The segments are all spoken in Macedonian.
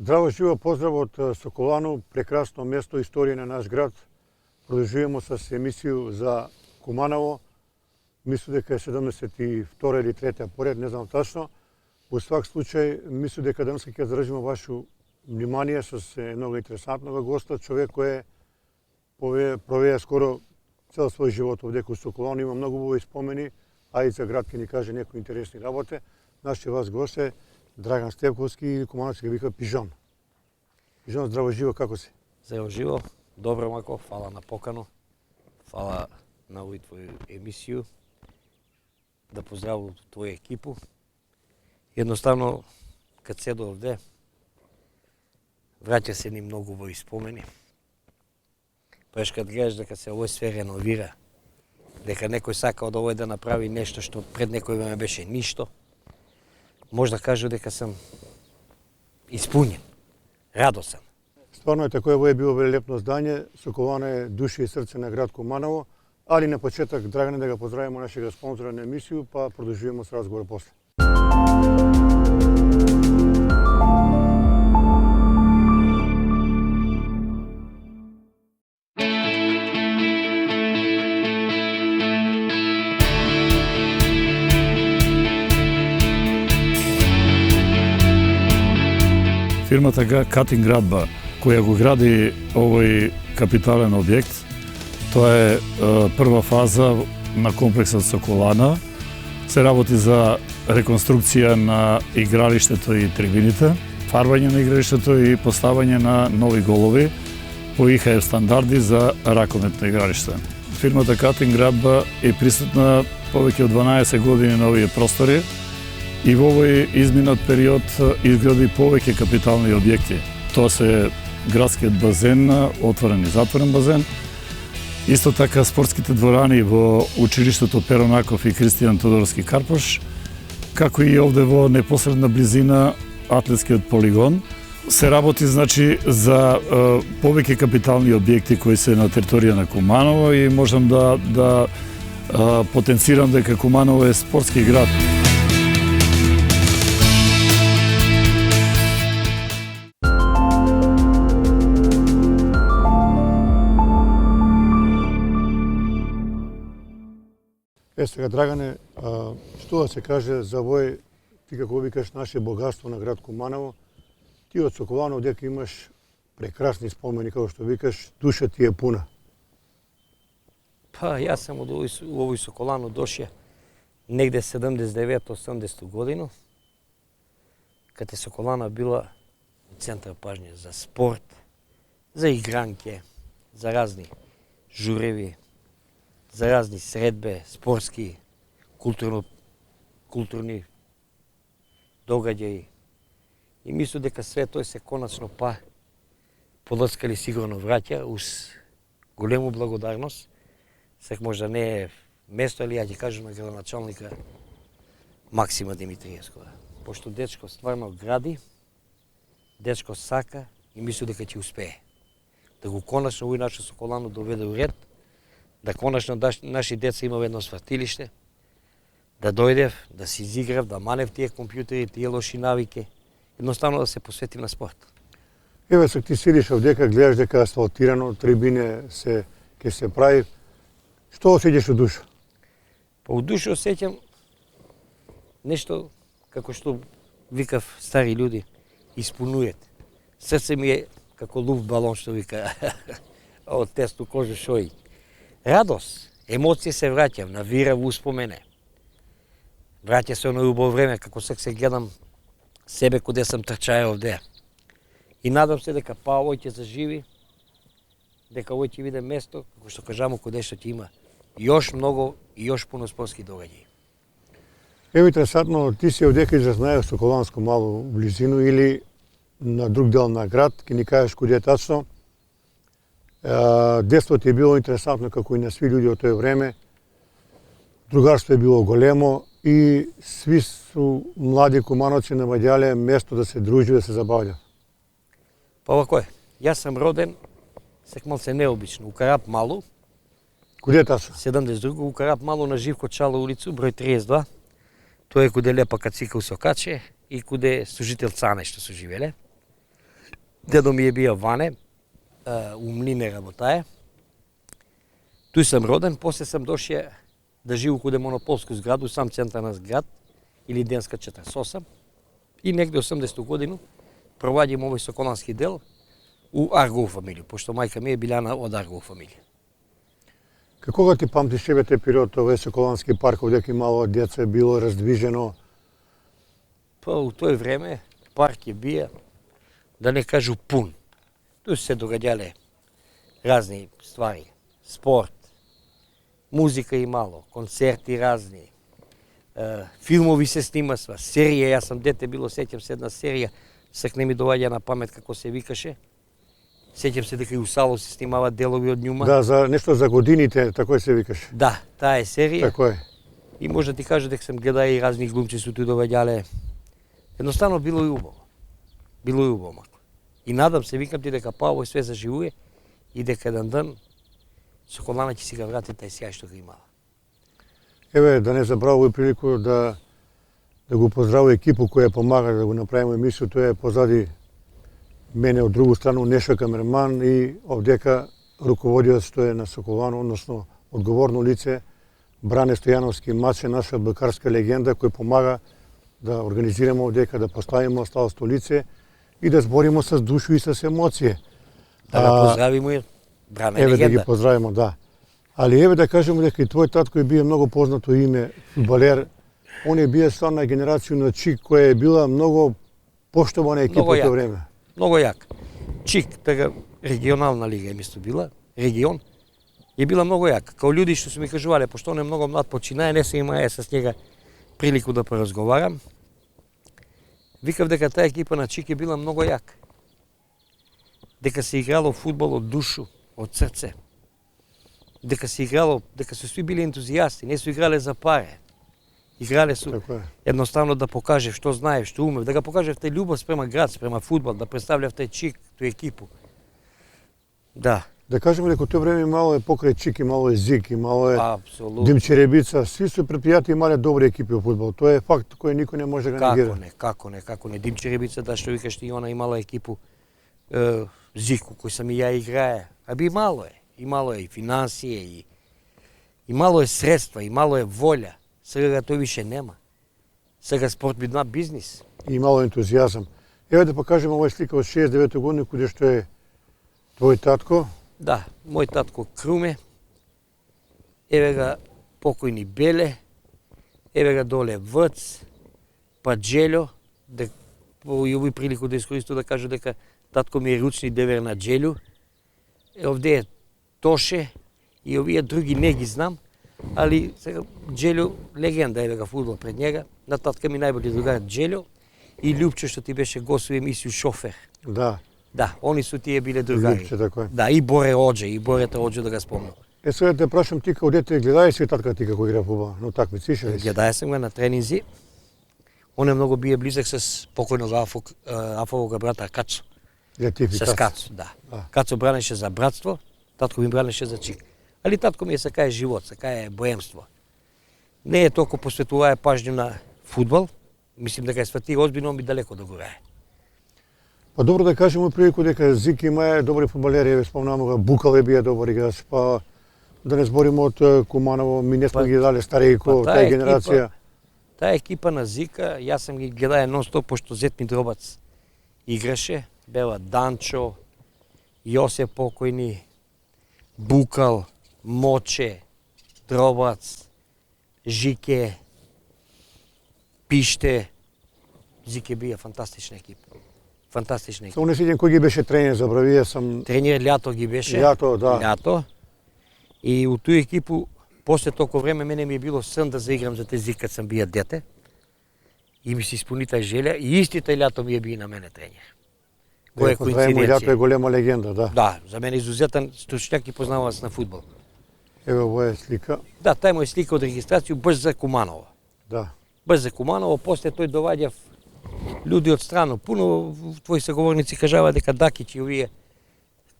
Здраво живо, поздрав од Соколано, прекрасно место, историја на наш град. Продолжуваме с емисију за Куманово. Мислам дека е 72 или 3 поред, не знам тачно. Во свак случај, мислам дека денес ќе задржиме вашу внимание со много интересантного госта, човек кој проведе скоро цел свој живот овде кај Соколано, има многу убави спомени, а и за град ќе ни каже некои интересни работи. Нашиот вас гост е Драган Стевковски, или кумановци го вика Пижон. Пижон, здраво живо, како си? Здраво живо, добро мако, фала на покану, фала на овој твој емисију, да поздравам твоја екипу. Едноставно, кад седо овде, враќа се ни многу убави спомени. Преш кад гледаш дека се овој све реновира, дека некој сака од овој да направи нешто што пред некој време беше ништо, може да кажу дека сам испунен, радосен. Стварно е тако, ово е било велелепно здање, Соколано е душа и срце на град Куманово, али на почеток, Драгане, да го поздравиме нашиот спонзора на емисију, па продолжуваме с разговор после. Фирмата Катин Градба, која го гради овој капитален објект, тоа е прва фаза на комплексот Соколана. Се работи за реконструкција на игралиштето и трибините, фарбање на игралиштето и поставање на нови голови по ИХФ стандарди за ракометно игралиште. Фирмата Катин Градба е присутна повеќе од 12 години на овие простори и во овој изминат период изгради повеќе капитални објекти. Тоа се градскиот базен, отворен и затворен базен. Исто така спортските дворани во училиштето Перо Наков и Кристијан Тодорски Карпош, како и овде во непосредна близина атлетскиот полигон. Се работи значи за повеќе капитални објекти кои се на територија на Куманово и можам да потенцирам дека Куманово е спортски град. Сега, Драгане, што да се каже за овој, ти како викаш, наше богатство на град Куманово, ти од Соколано дека имаш прекрасни спомени, како што викаш, душа ти е пуна. Па, јас сам од овој Соколано дошја негде 79-80 годину, кад е Соколано била центар пажње за спорт, за игранке, за разни журеви, за разни средбе, спортски, културни догаѓаи. И мислам дека све тој се конечно подласкали сигурно враќа уз голему благодарност. Сек може да не е место, али ја ќе кажам на градоначалника Максима Димитриевскова. Пошто дечко стварно гради, дечко сака и мислам дека ќе успее. Да го конечно овој наше Соколано доведе у ред, да конечно наши деца имаме едно свртилиште, да дојдев, да си изиграв, да манев тие компјутери, тие лоши навики, едноставно да се посветим на спорт. Еве се ти седиш овдека, гледаш дека асфалтирано, трибине ќе се прави. Што осеќаш од душа? Па од душа осеќам нешто како што викав стари луѓе, исполнуваат. Срце ми е како лув балон што вика од тесто кожа шои. Радост, емоција се враќа, навира во успомене. Враќа се оној убаво време, како се гледам себе каде сам трчаја овде. И надам се дека па овој ќе заживи, дека овој ќе биде место, како што кажамо, каде што ќе има још многу и још пуно спортски догаѓаи. Ево интересантно, ти си овдека изразнаеш Соколанско мало близину или на друг дел на град, ќе ни кажеш каде тачно. Детството е било интересантно како и на сви луѓе од тој време. Другарство е било големо и сви су млади кумановци наоѓале место да се дружи, да се забавлja. Па овако е. Јас сам роден, сек малце необично, у Карап Малу. Куде е тачно? 72, у Карап Малу на Живко Чала улицу, број 32. Тоа е куде Лепа Кацика у Сокаче и куде служител Цане што се живеле. Дедо ми е бија Ване, у Млине работае. Туј сам роден, после сам дошја да живу куде монополску зграду, сам центар на зград, или Денска 48. И негде 80 годину проваѓам овој соколански дел у Аргов фамилија, пошто мајка ми е билјана од Аргов фамилија. Како го ти памтиш тебе тој период, овој Соколански парк, овдека имало деца, било раздвижено? Па у тој време парк е бија, да не кажу пун. Тук се догаѓале разни ствари, спорт, музика имало, концерти разни, филмови се снимасва, серија, јас сам дете било, сеќам се една серија, сак не ми доаѓа на памет како се викаше. Сеќам се дека и у Сало се снимават делови од њума. Да, за нешто за годините, тако се викаше. Да, таа е серија. Тако е. И може да ти кажа дека сам гледаа и разни глумци се туди доаѓале. Едноставно било и убаво. Било и убаво. И надам се, викам ти дека па овој све заживува и дека еден ден Соколана ќе си га врати тај сјај што го имала. Еве, да не забравам прилику да го поздравам екипу која помага да го направиме емисија, тоа е позади мене од другу страна Неша камерман и овдека руководиот што е на Соколано, односно одговорно лице Бране Стојановски, Маче, наша бакарска легенда кој помага да организираме овдека, да поставиме осталото лице и да збориме с душу и с емоција. Да го поздравиме, Бране еве легенда. да ги поздравиме, да. Али еве да кажеме дека и твој татко е бие многу познато име, фудбалер. Он е бие член на генерација на Чик која е била многу поштована екипа во тоа време. Много јак. Чик, така регионална лига е мисто била, регион, е била многу јака. Као луѓе што се ми кажувале, пошто он е многу млад починае, не се имае с njega прилику да поразговарам. Викав дека таа екипа на Чик е била многу јака. Дека се играло фудбал од душу, од срце. Дека се играло, дека се сви били ентузијасти, не се играле за паре. Играле су едноставно да покажев што знаев, што умев, да го покажев тај љубов спрема град, спрема фудбал, да представлев тај Чик, тој екипу. Да. Да кажеме дека тоа време мало е покрај Чик, мало е Зик, мало е Апсолутно. Димчеребица, сви се предпријатија имале добри екипи во фудбал. Тоа е факт кој никој не може да го негира. Како не. Димчеребица, да што викаш ти, она имала екипу Зику, кој сам и ја играе. Аби имало е и финансија, и мало е средства, и мало е волја. Сега тој више нема. Сега спорт би на бизнис. И мало ентузијазам. Еве да покажеме оваа слика од 69 година каде што е твој татко. Да, мој татко Круме. Еве га покојни Беле. Еве га доле Вц, па Джелјо. И овој прилику да искористам да кажа дека татко ми е ручни девер на Джелјо. Овде е Тоше и овие други не ги знам. Али сега Джелјо легенда е вега фудбал пред njega. На татка ми најболи другар Джелјо и Љупче што ти беше гост во емисију Шофер. Да. Да, они су тие биле другари. Љупче, така е. Да, и Боре Оџе, и Борета Оџе да го спомнам. Е сега да те прашам ти као дете гледај си татка ти како игра фудбал, но такмици ише ли си? Гледај сам го на тренинзи. Он е многу бие близък с покојnog Афовога брата Кацо. С Кацо, да. Кацо бранеше за братство, татко ми бранеше за Чик. Али татко ми е сакае живот, сакае боемство. Не е толку посветувае пажњу на фудбал, мислим дека е свати озбино, он би далеко да го рае. Па добро да кажеме прилику дека Зик има добри фудбалери, еве спомнаме го, Букал е бие добар играч, па да не збориме од Куманово, ми не сме ги дале старејко, тај генерација. Таа екипа на Зика, јас сам ги гледае нон-стоп, пошто зет ми Дробац играше, бела Данчо, Јосеп покојни, Букал, Моче, Дробац, Жике, Пиште. Зике бија фантастична екипа. Фантастична екипа. Само не сеќам кој ги беше тренер, забравија сам. Тренер Лято ги беше. Лято, да. Лято. И у тој екипу, после толку време, мене ми е било сон да заиграм за Зик кад сам бија дете. И ми се исполни тај желја. И истите Лято ми е бија на мене тренер. Кој е коинциденција? Лято е голема легенда, да. Да, за мене изузетен стручњак и познавач на фудбал. Еве ова е слика. Да, тај му е слика од регистрација баш за Куманово. Да. Баш за Куманово, после тој доваѓа луѓе од страно. Пуно твои саговорници кажава дека Дакиќ и овие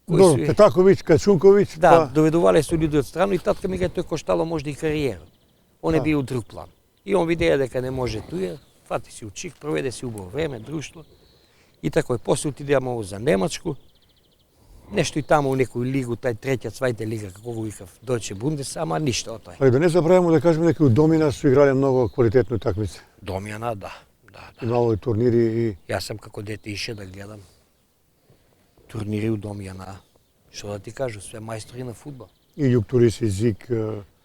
До, Петаковиќ, Качунковиќ, да, доведувале се луѓе од страно и татка ми га тој коштало можда и кариера. Он е бил друг план. И он видеа дека не може туја, фати си у Чик, проведе си убаво време, друштво. И тако, после отидеме за Немачку, нешто и таму у некој лигу, тај третја, цвајта лига, како го викав, Deutsche Bundes, ама ништо од тој. А и да не забравимо да кажеме дека у Домина су играле многу квалитетни утакмици. Домјана, да. Имало и турнири и Јас сам како дете ише да гледам турнири у Домјана. Што да ти кажу, све мајстори на фудбал. и Јуктуриси, Зик,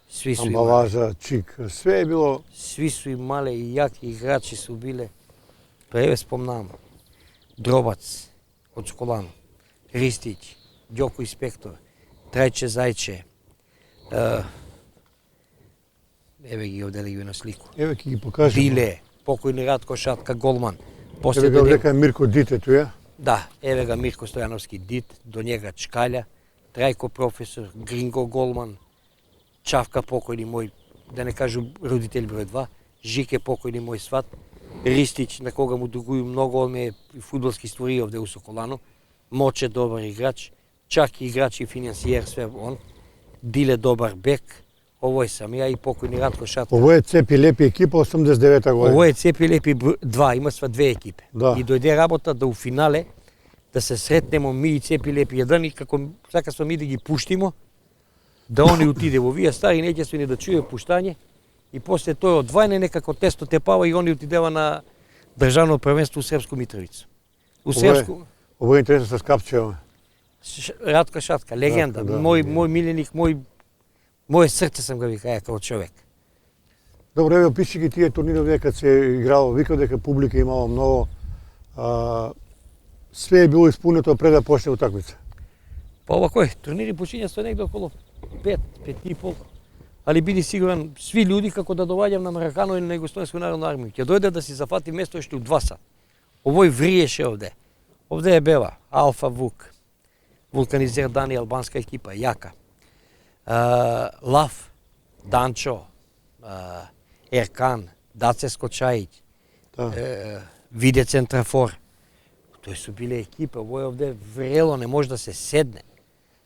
Сви су имале. Амбалаза, Чик, све е било. Сви су имале и јаки играчи су биле. Па еве спомнам. Дробац од Соколано, Ристич, Ѓоко Инспектор, Трајче Зајче. Еве ги овде да ги на слику. Еве ќе ги покажем. Биле, покојни Радко Шатка голман. Еве го дека Мирко Дитето ја. Да, еве ga Мирко Стојановски Дит, до njega Чкалја, Трајко професор, Гринго голман, Чавка покојни мој, да не кажу родител број 2, Жике покојни мој сват, Ристич, на кога му дугуju многу, он ме е фудбалски створи овде у Соколано, Моче добар играч, чак и играч и финансиер, све он, Диле добар бек, овој сам ја и покојни Радко Шатка. Ово е Цепи Лепи екипа 89-та година. Ово е Цепи Лепи 2, има сва две екипи. Да. И дојде работа да у финале да се сретнемо ми и Цепи Лепи 1 и како сака сме ми да ги пуштимо, да они отиде во вие стари неќествени да чуе пуштање и после тој одвајне некако тесто тепава и они отидева на државно првенство у Српско Митровица. У Српско Ово е интересно со Скапчева. Радко Шатка, легенда, Радко, да. мој миленик, моје срце сам го вика ја како човек. Добро, еве опиши ги тие турнири овде кога се играло, викав дека публика имало многу. Све е било исполнето пред да почне утакмица. Па овакој, турнири почиња со негде околу 5,5, али биди сигурен, сви луѓи како да доваѓам на Маракано или на Југословенска народна армија, ќе дојде да си зафати место уште у 2 сат. Овој вриеше овде. Овде е бела Алфа Вук, Вулканизер Дани, албанска екипа, јака. Лав, Данчо, Еркан, Даце Скочајич, Да. Виде Центрафор. Тој су биле екипа, овој овде врело, не може да се седне.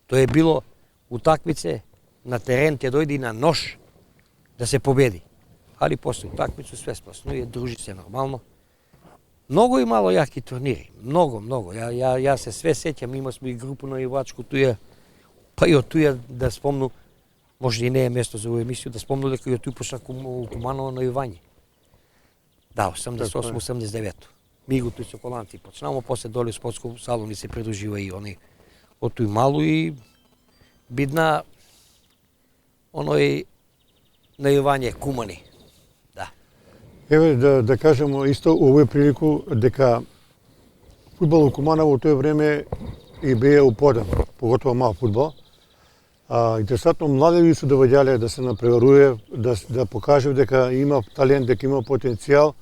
Тоа е било утакмице на терен, ќе дојде и на нож да се победи. Али после утакмицу све спаснуе, дружи се нормално. Многу и мало јаки турнири, многу. Ја се све сеќам, има сме и групу на Ивачко туја, па и од туја да спомну, може и не е место за овој емисија, да спомну дека и од туј почна Куманово на Ивање. Да, 88-89. Мигото и Соколанци почнамо, после доле у спортско салон и се придружива и они од тој мало и бидна оној најување кумани. Да. Еве да кажемо исто овој прилику дека фудбал у Куманово во тој време и беа уподан, поготово мал фудбал. Интересантно, млади су доваѓале да се напреварува, да покажува дека има талент, дека има потенцијал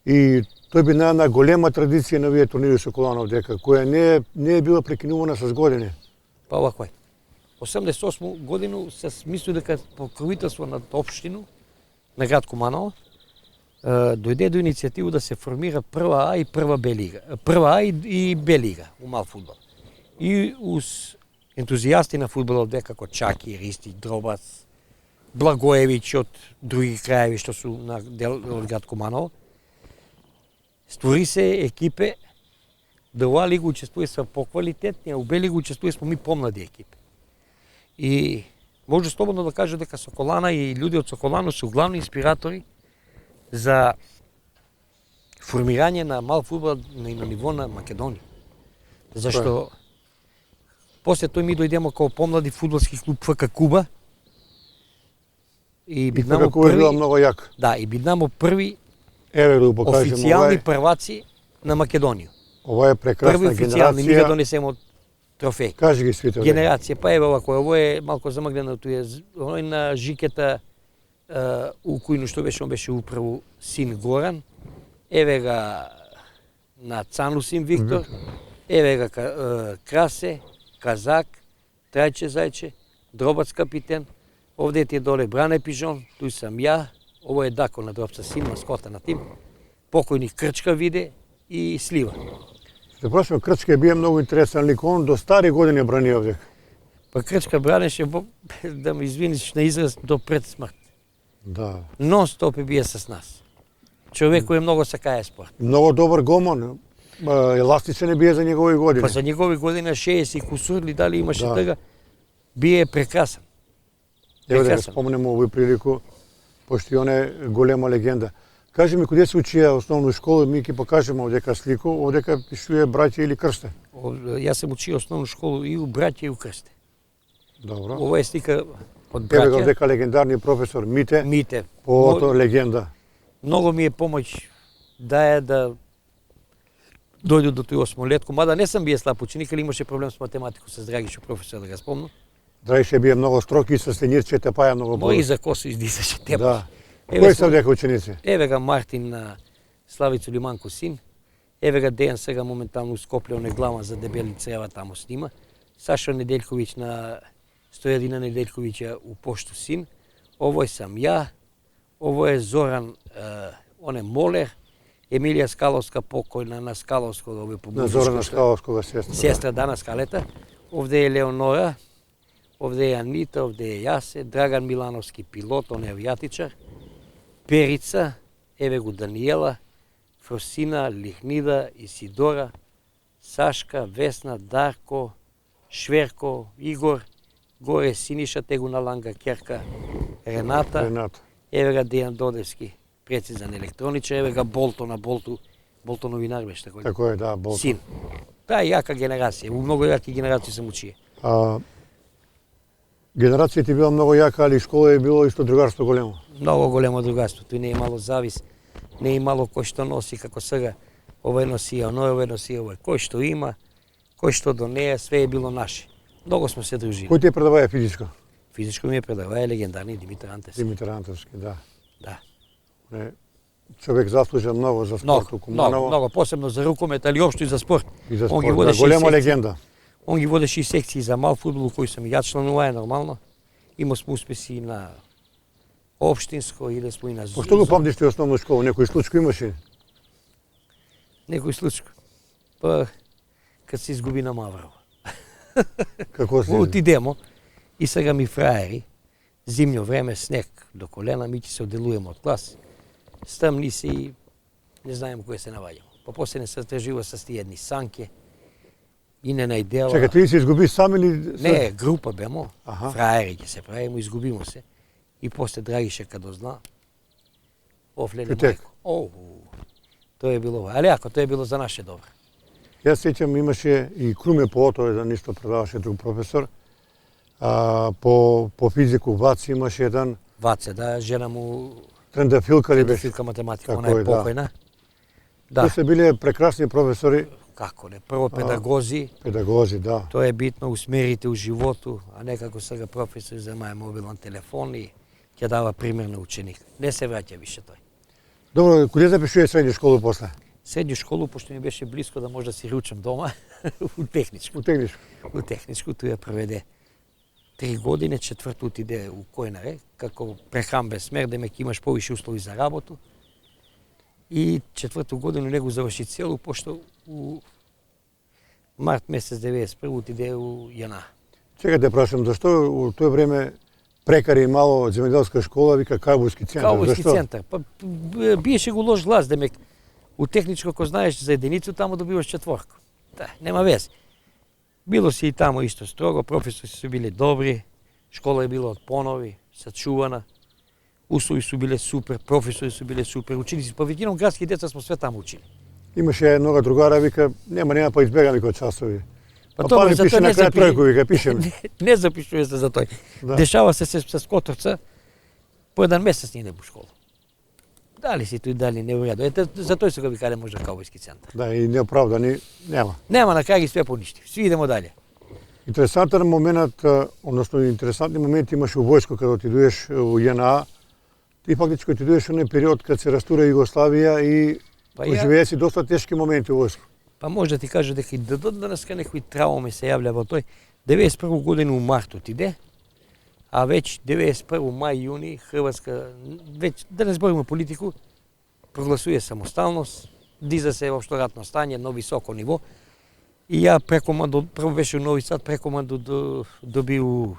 и тој би на голема традиција на овие турнири со Соколано дека која не е била прекинувана со години. Па овакој. 88 годину се мисли дека покровителство над општину на град Куманово дојде до иницијатива да се формира прва А и прва Б лига. Прва А и Б лига у мал фудбал. И уз ентузијасти на фудбалот како Чаки, Ристич, Дробац, Благоевиќ од други краеви што су на дел од град Куманово, створи се екипе да у А лига учествува сва поквалитетни, а у Б лига учествува смо ми помлади екипи. И може слободно да кажа дека Соколана и луѓе од Соколано се главни инспиратори за формирање на мал фудбал на ниво на Македонија. Зашто после тој ми дојдемо како помлади фудбалски клуб ФК Куба и биднамо Куба била први, многу јак. да, и биднамо први Еве да го покажеме официјални прваци на Македонија. ова е прекрасна Први официјални, ми го генерација. донесемо трофеј. Кажи ги свите. Генерација, па еве овако, ово е малку замагнено, тој е оној на Жикета у којно што беше, он беше управо син Горан, еве ga на Цану син Виктор, еве ga Красе, Казак, Трајче Зајче, Дробац капитен, овде ти е доле Бране Пижон, тој сам ја, ово е Дако на Дробца син, маскота на тим, покојни Крчка Виде и Слива. Се прашувам, Крчка е бие многу интересен лик, он до стари години брани овде. Па Крчка бранеше, да ме извиниш на израз, до пред смрт. Да. Нон-стоп е бие с нас. Човек кој многу сакае спорт. Многу добар голман. еластичен не бие за негови години. Па за негови години 60 кусур ли дали имаше Да. тага, бие прекрасен. Ево да го Прекрасен. спомнеме овој прилику, пошто и он е голема легенда. Кажи ми, куде се учија основна школа, ми ќе покажеме овдека слику, овдека пишува браќа или крсте. Јас сум учио основну школу и у браќа и у крсте. Добро. Ова е слика од Еве го браќа. овдека легендарни професор Мите, Мите. поото легенда. Многу ми е помоќ да дојду до тој осмолетко, мада не сум бие слаб ученик, али имаше проблем со математику со Драгишо професор да го спомнам. Драише бие многу строг и со Стенирче Тепаја многу Мој за косо издисаше тема. Да. Еве Кои се сум- овдека ученици? Еве га Мартин на Славицу Лиманко син. Еве га Дејан сега моментално у Скопје, он е глава за дебели црева таму снима. Сашо Неделковиќ на Стојадина Неделковиќа у Пошту син. Овој сам ја. Ово е Зоран, он е молер. Емилија Скаловска покојна на Скаловско, овој по На Зорана Бузичко, Скаловскога сестра. сестра Дана Скалета. Овде е Леонора, овде е Анита, овде е Јасе, Драган Милановски пилот, он е авијатичар. Перица, еве го Даниела, Фросина, Лихнида, Исидора, Сашка, Весна, Дарко, Шверко, Игор, горе Синиша, Тегуна Ланга, Керка, Рената, Ренат. еве га Дејан Додевски, прецизан електроничар, еве га Болто на Болто, Болто новинар беше тако. Тако е, да, Болто. Син. Таа е јака генерација, у многу јаки генерации сам учие. А, генерацијата била многу јака, али школа е било исто другарство големо. Многу големо другарство, тој не е имало завис, не е имало кој што носи како сега, овој носи овој носи овој, кој што има, кој што до неја, све е било наше. Многу сме се дружили. Кој ти предаваја физичко? Физичко ми е предаваја легендарни Димитар Антес. Димитар Антовски, да. Да. Не, човек заслужа многу за спорт Многу, у Куманово многу, посебно за рукомет, али општо и за спорт. и за Он ги спорт. Да, водеше голема и секција. легенда. Он ги водеше и секции за мал фудбал, кој сум и ја членува е нормално. Има сме успеси на општинско, или сме и на Пошто го памтиш ти основна школа? Некој случај имаше? некој случај. Па, кад се изгуби на Маврово. Како се? Отидемо и сега ми фраери, зимно време, снег до колена, ми ќе се оделуваме од клас. Стамни се и не знаеме кој се наваѓаме. Па после не се стражува с тие едни санке и не најдела. Чекай, ти се изгуби сам или... Не, група бемо, Аха. фраери ќе се правимо, изгубимо се. И после Драгише кадо зна, офлене Петек. мајко. Оу, тоа е било, али ако тоа е било за наше добро. Јас сеќам имаше и Круме Поото, еден исто предаваше друг професор. По физику Ваци имаше еден Ваце, да, жена му Трендафилка ли беше? филка математика, Така она е е, да. покојна. Да. Да, се биле прекрасни професори, како не, прво педагози, педагози, да. тоа е битно, усмерите у животу, а не како сега професор земае мобилен телефон и ќе дава пример на ученик. Не се враќа више тој. Добро, куде запишуваш средна школа после? Средњу школу, пошто ми беше близко да може да си ручам дома, у техничко. У техничко. У техничко, тој ја проведе 3 години, четврто отиде у Којнаре, како прехранбен смер, да ме имаш повише услови за работу. И четврту годину него заврши целу, пошто у март месец 91 отиде у Јана. Чекай да прашам, зашто у тој време прекари имало земјоделска школа, вика Каубојски центар? Каубојски Зашто? центар. Па биеше го лош глас, демек у техничко ако знаеш за единицу, таму добиваш четворка. Да, нема вез. Било си и таму исто строго, професори се биле добри, школа е била од понови, сачувана, услови се биле супер, професори се биле супер, ученици, па веќином градски деца смо све таму учили. Имаше еднога другара, вика, нема па избегам вика од часови. Па добро, ми за пише тоа на не крај запи- тројку, вика, пишем. Не запишува се за тој. Да. Дешава се с Котовца, по еден месец не иде во школа. Дали си тој, дали не во ред. Ете, за тој се го викале можда Каубојски центар. Да, и неоправдани, нема. Нема, на крај ги све поништи. Сви идемо дале. Интересантен момент, односно интересантни моменти имаше у војско кога отидуеш у ЈНА. Ти фактички отидуеш во период кога се растура Југославија и Па ја- живее си доста тешки моменти у војско. Па може да ти кажа дека и до денеска некои трауми се јавља во тој. 91 година у март отиде, а веќе 91 мај, јуни, Хрватска, веќе, да не збориме политику, прогласува самосталност, диза се општо ратно стање на високо ниво. И ја прекомандо, прво беше у Нови Сад, прекомандо доби у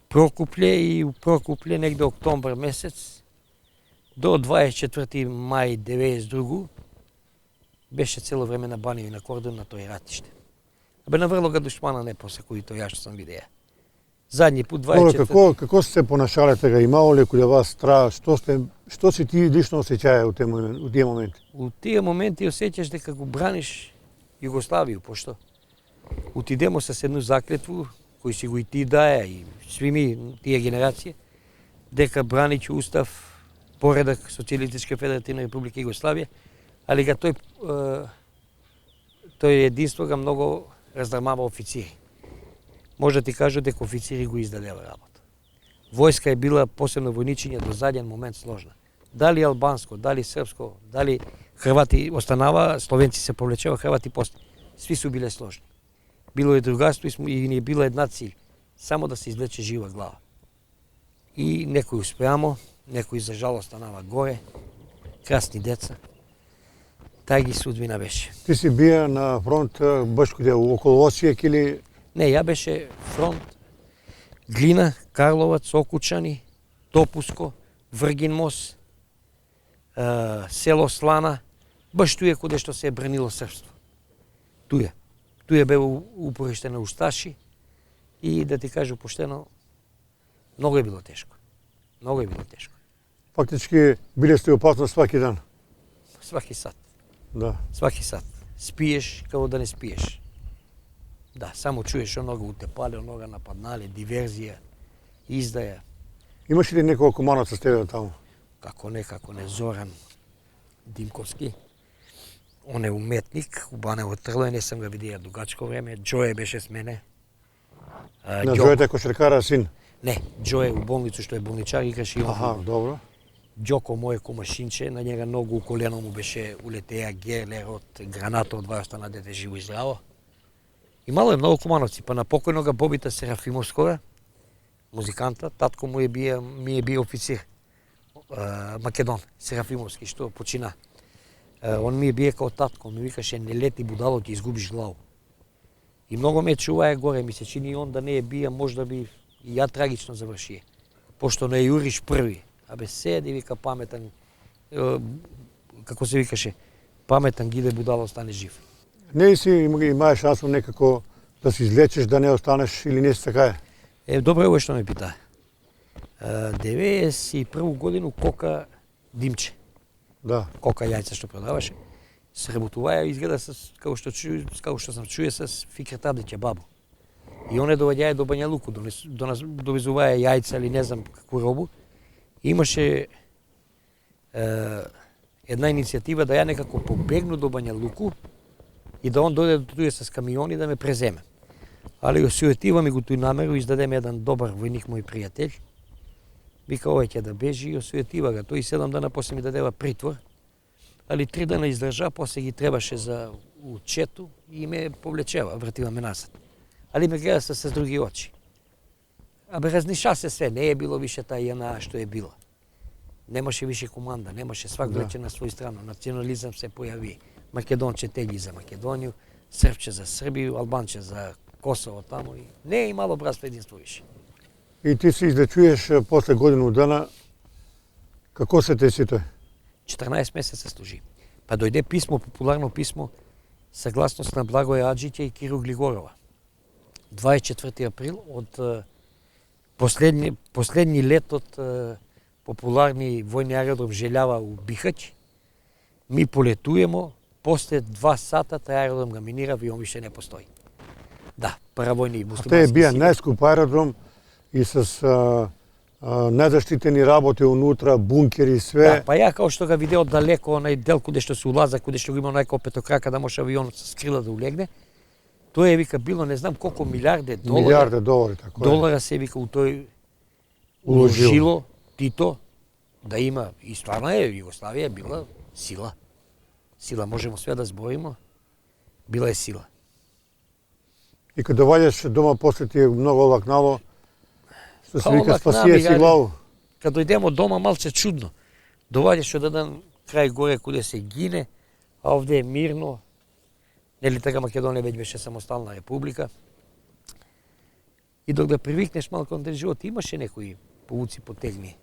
Прокупле и у Прокупле негде октомбар месец до 24 мај 92 беше цело време на Банија и на Кордон на тој ратиште. Абе наврло ga душмана не после кои тоа ја што сам видеа. Задни пут Добро, 24. како сте се понашале тега? Имало ли кога вас страх? Што си ти лично осеќаја у тие моменти? У тие моменти осеќаш дека го браниш Југославија, пошто отидемо со едну заклетву, кој си го и ти даја и сви ми тие генерација, дека бранич устав, поредак Социјалистичка федеративна република Југославија, али га тој единство га многу раздрмава официри. Може да ти кажу дека официри го издадева работа. Војска е била, посебно војничиња, до заден момент сложна. Дали албанско, дали српско, дали хрвати останава, словенци се повлечева, хрвати после. Сви су биле сложни. Било е другарство и ни е била една циль, само да се извлече жива глава. И некои успеамо, некои за жалост станава горе, красни деца. Тај ги судбина беше. Ти си бија на фронт баш каде околу Осијек или Не, ја беше фронт Глина, Карловац, Окучани, Топуско, Вргин мост, село Слана, баш туе каде што се е бранило српство. Туе. Туе бе упориште на усташи и да ти кажу поштено, многу е било тешко. Многу е било тешко. фактички биле сте опасност сваки ден? Сваки сат. Да. Сваки сат. Спиеш како да не спиеш. Да, само чуеш онога утепале, онога нападнале, диверзија, издаја. Имаш ли некој команот со тебе таму? Како не, Зоран Димковски. Он е уметник, у Банево Трло, не сам га видеа дугачко време. Џое беше с мене. На Џојата кошаркара син? Не, Џое у болницу што е болничар, играше и он. Аха, добро. Џоко моје комашинче, на njega ногу у колено му беше улетеа герлер од граната од врата на дете живо и здраво. Имало е многу комановци, па на покојнога Бобита Серафимовскога, музиканта, татко му ми е бил официр, Македон Серафимовски, што почина. Он ми е бие као татко, ми викаше не лети будало, ти изгубиш главу. И многу ме чувае горе, ми се чини он да не е бија, можда би и ја трагично завршие. Пошто не јуриш први, абе седи, вика паметан, како се викаше, паметан гиде будало, стане жив. Не си имаеш шансу некако да се излечеш, да не останеш или не си така е? Добро е што ме пита. 91 годину Кока Димче, Да. Кока јајца што продаваше, сработуваја изгледа како што сам чуе с Фикрет Абдиќа бабу. И он доваѓаја до Бања Луку, довезуваја јајца или не знам какvu робу. Имаше една иницијатива да ја некако побегну до Бања Луку и да он дојде до туе с камиони да ме преземе. Али осуетива ми го тој намеру, издадеме еден добар војник мој пријател. Вика овој ќе да бежи и осуетива га. Тој 7 дана после ми дадева притвор, али 3 дана издржа, после ги требаше за учету и ме повлечева, вратива ме назад. Али ме гледа с други очи. Абе разниша се све, не е било више таа JNA што е била. Немаше више команда, немаше свак влече на свој страна. Национализам се појави. Македонче тегли за Македонiju, Српче за Србiju, Албанче за Косово тамо и не е имало братство единство више. И ти се излечуеш после годину дана, како се теси тој? 14 месеца служи. Па дојде писмо, популарно писмо, согласност на Благоја Аџиќа и Кирил Глигорова. 24 април од последни лет од популарни војни аеродром Желјава у Бихаќ. Ми полетуемо, после 2 сата тај аеродром га минира, авион више не постои. Да, паравојни муслимански Те бија сили. најскуп аеродром и с незаштитени работи унутра, бункери, све. Да, па ја као што га видео далеко онај дел каде што се улаза, каде што го има онај као петокрака да може авионот со скрила да улегне. Тоа е вика било не знам колку милиарде долари. Милиарде долари, така е. Долара се вика у тој Уложило. уложило Тито да има и стварно е Југославија била сила. Сила можемо све да збориме. Била е сила. И кога доаѓаш дома после ти е многу олакнало, што се Па, вика олакна спасие ми, си гајде. главу. Кога дојдемо од дома малце чудно. Доваѓаш од еден крај горе каде се гине, а овде е мирно. Нели така Македонија веќе беше самостална република. И док да привикнеш малку на тој живот, имаше некои повуци потегни.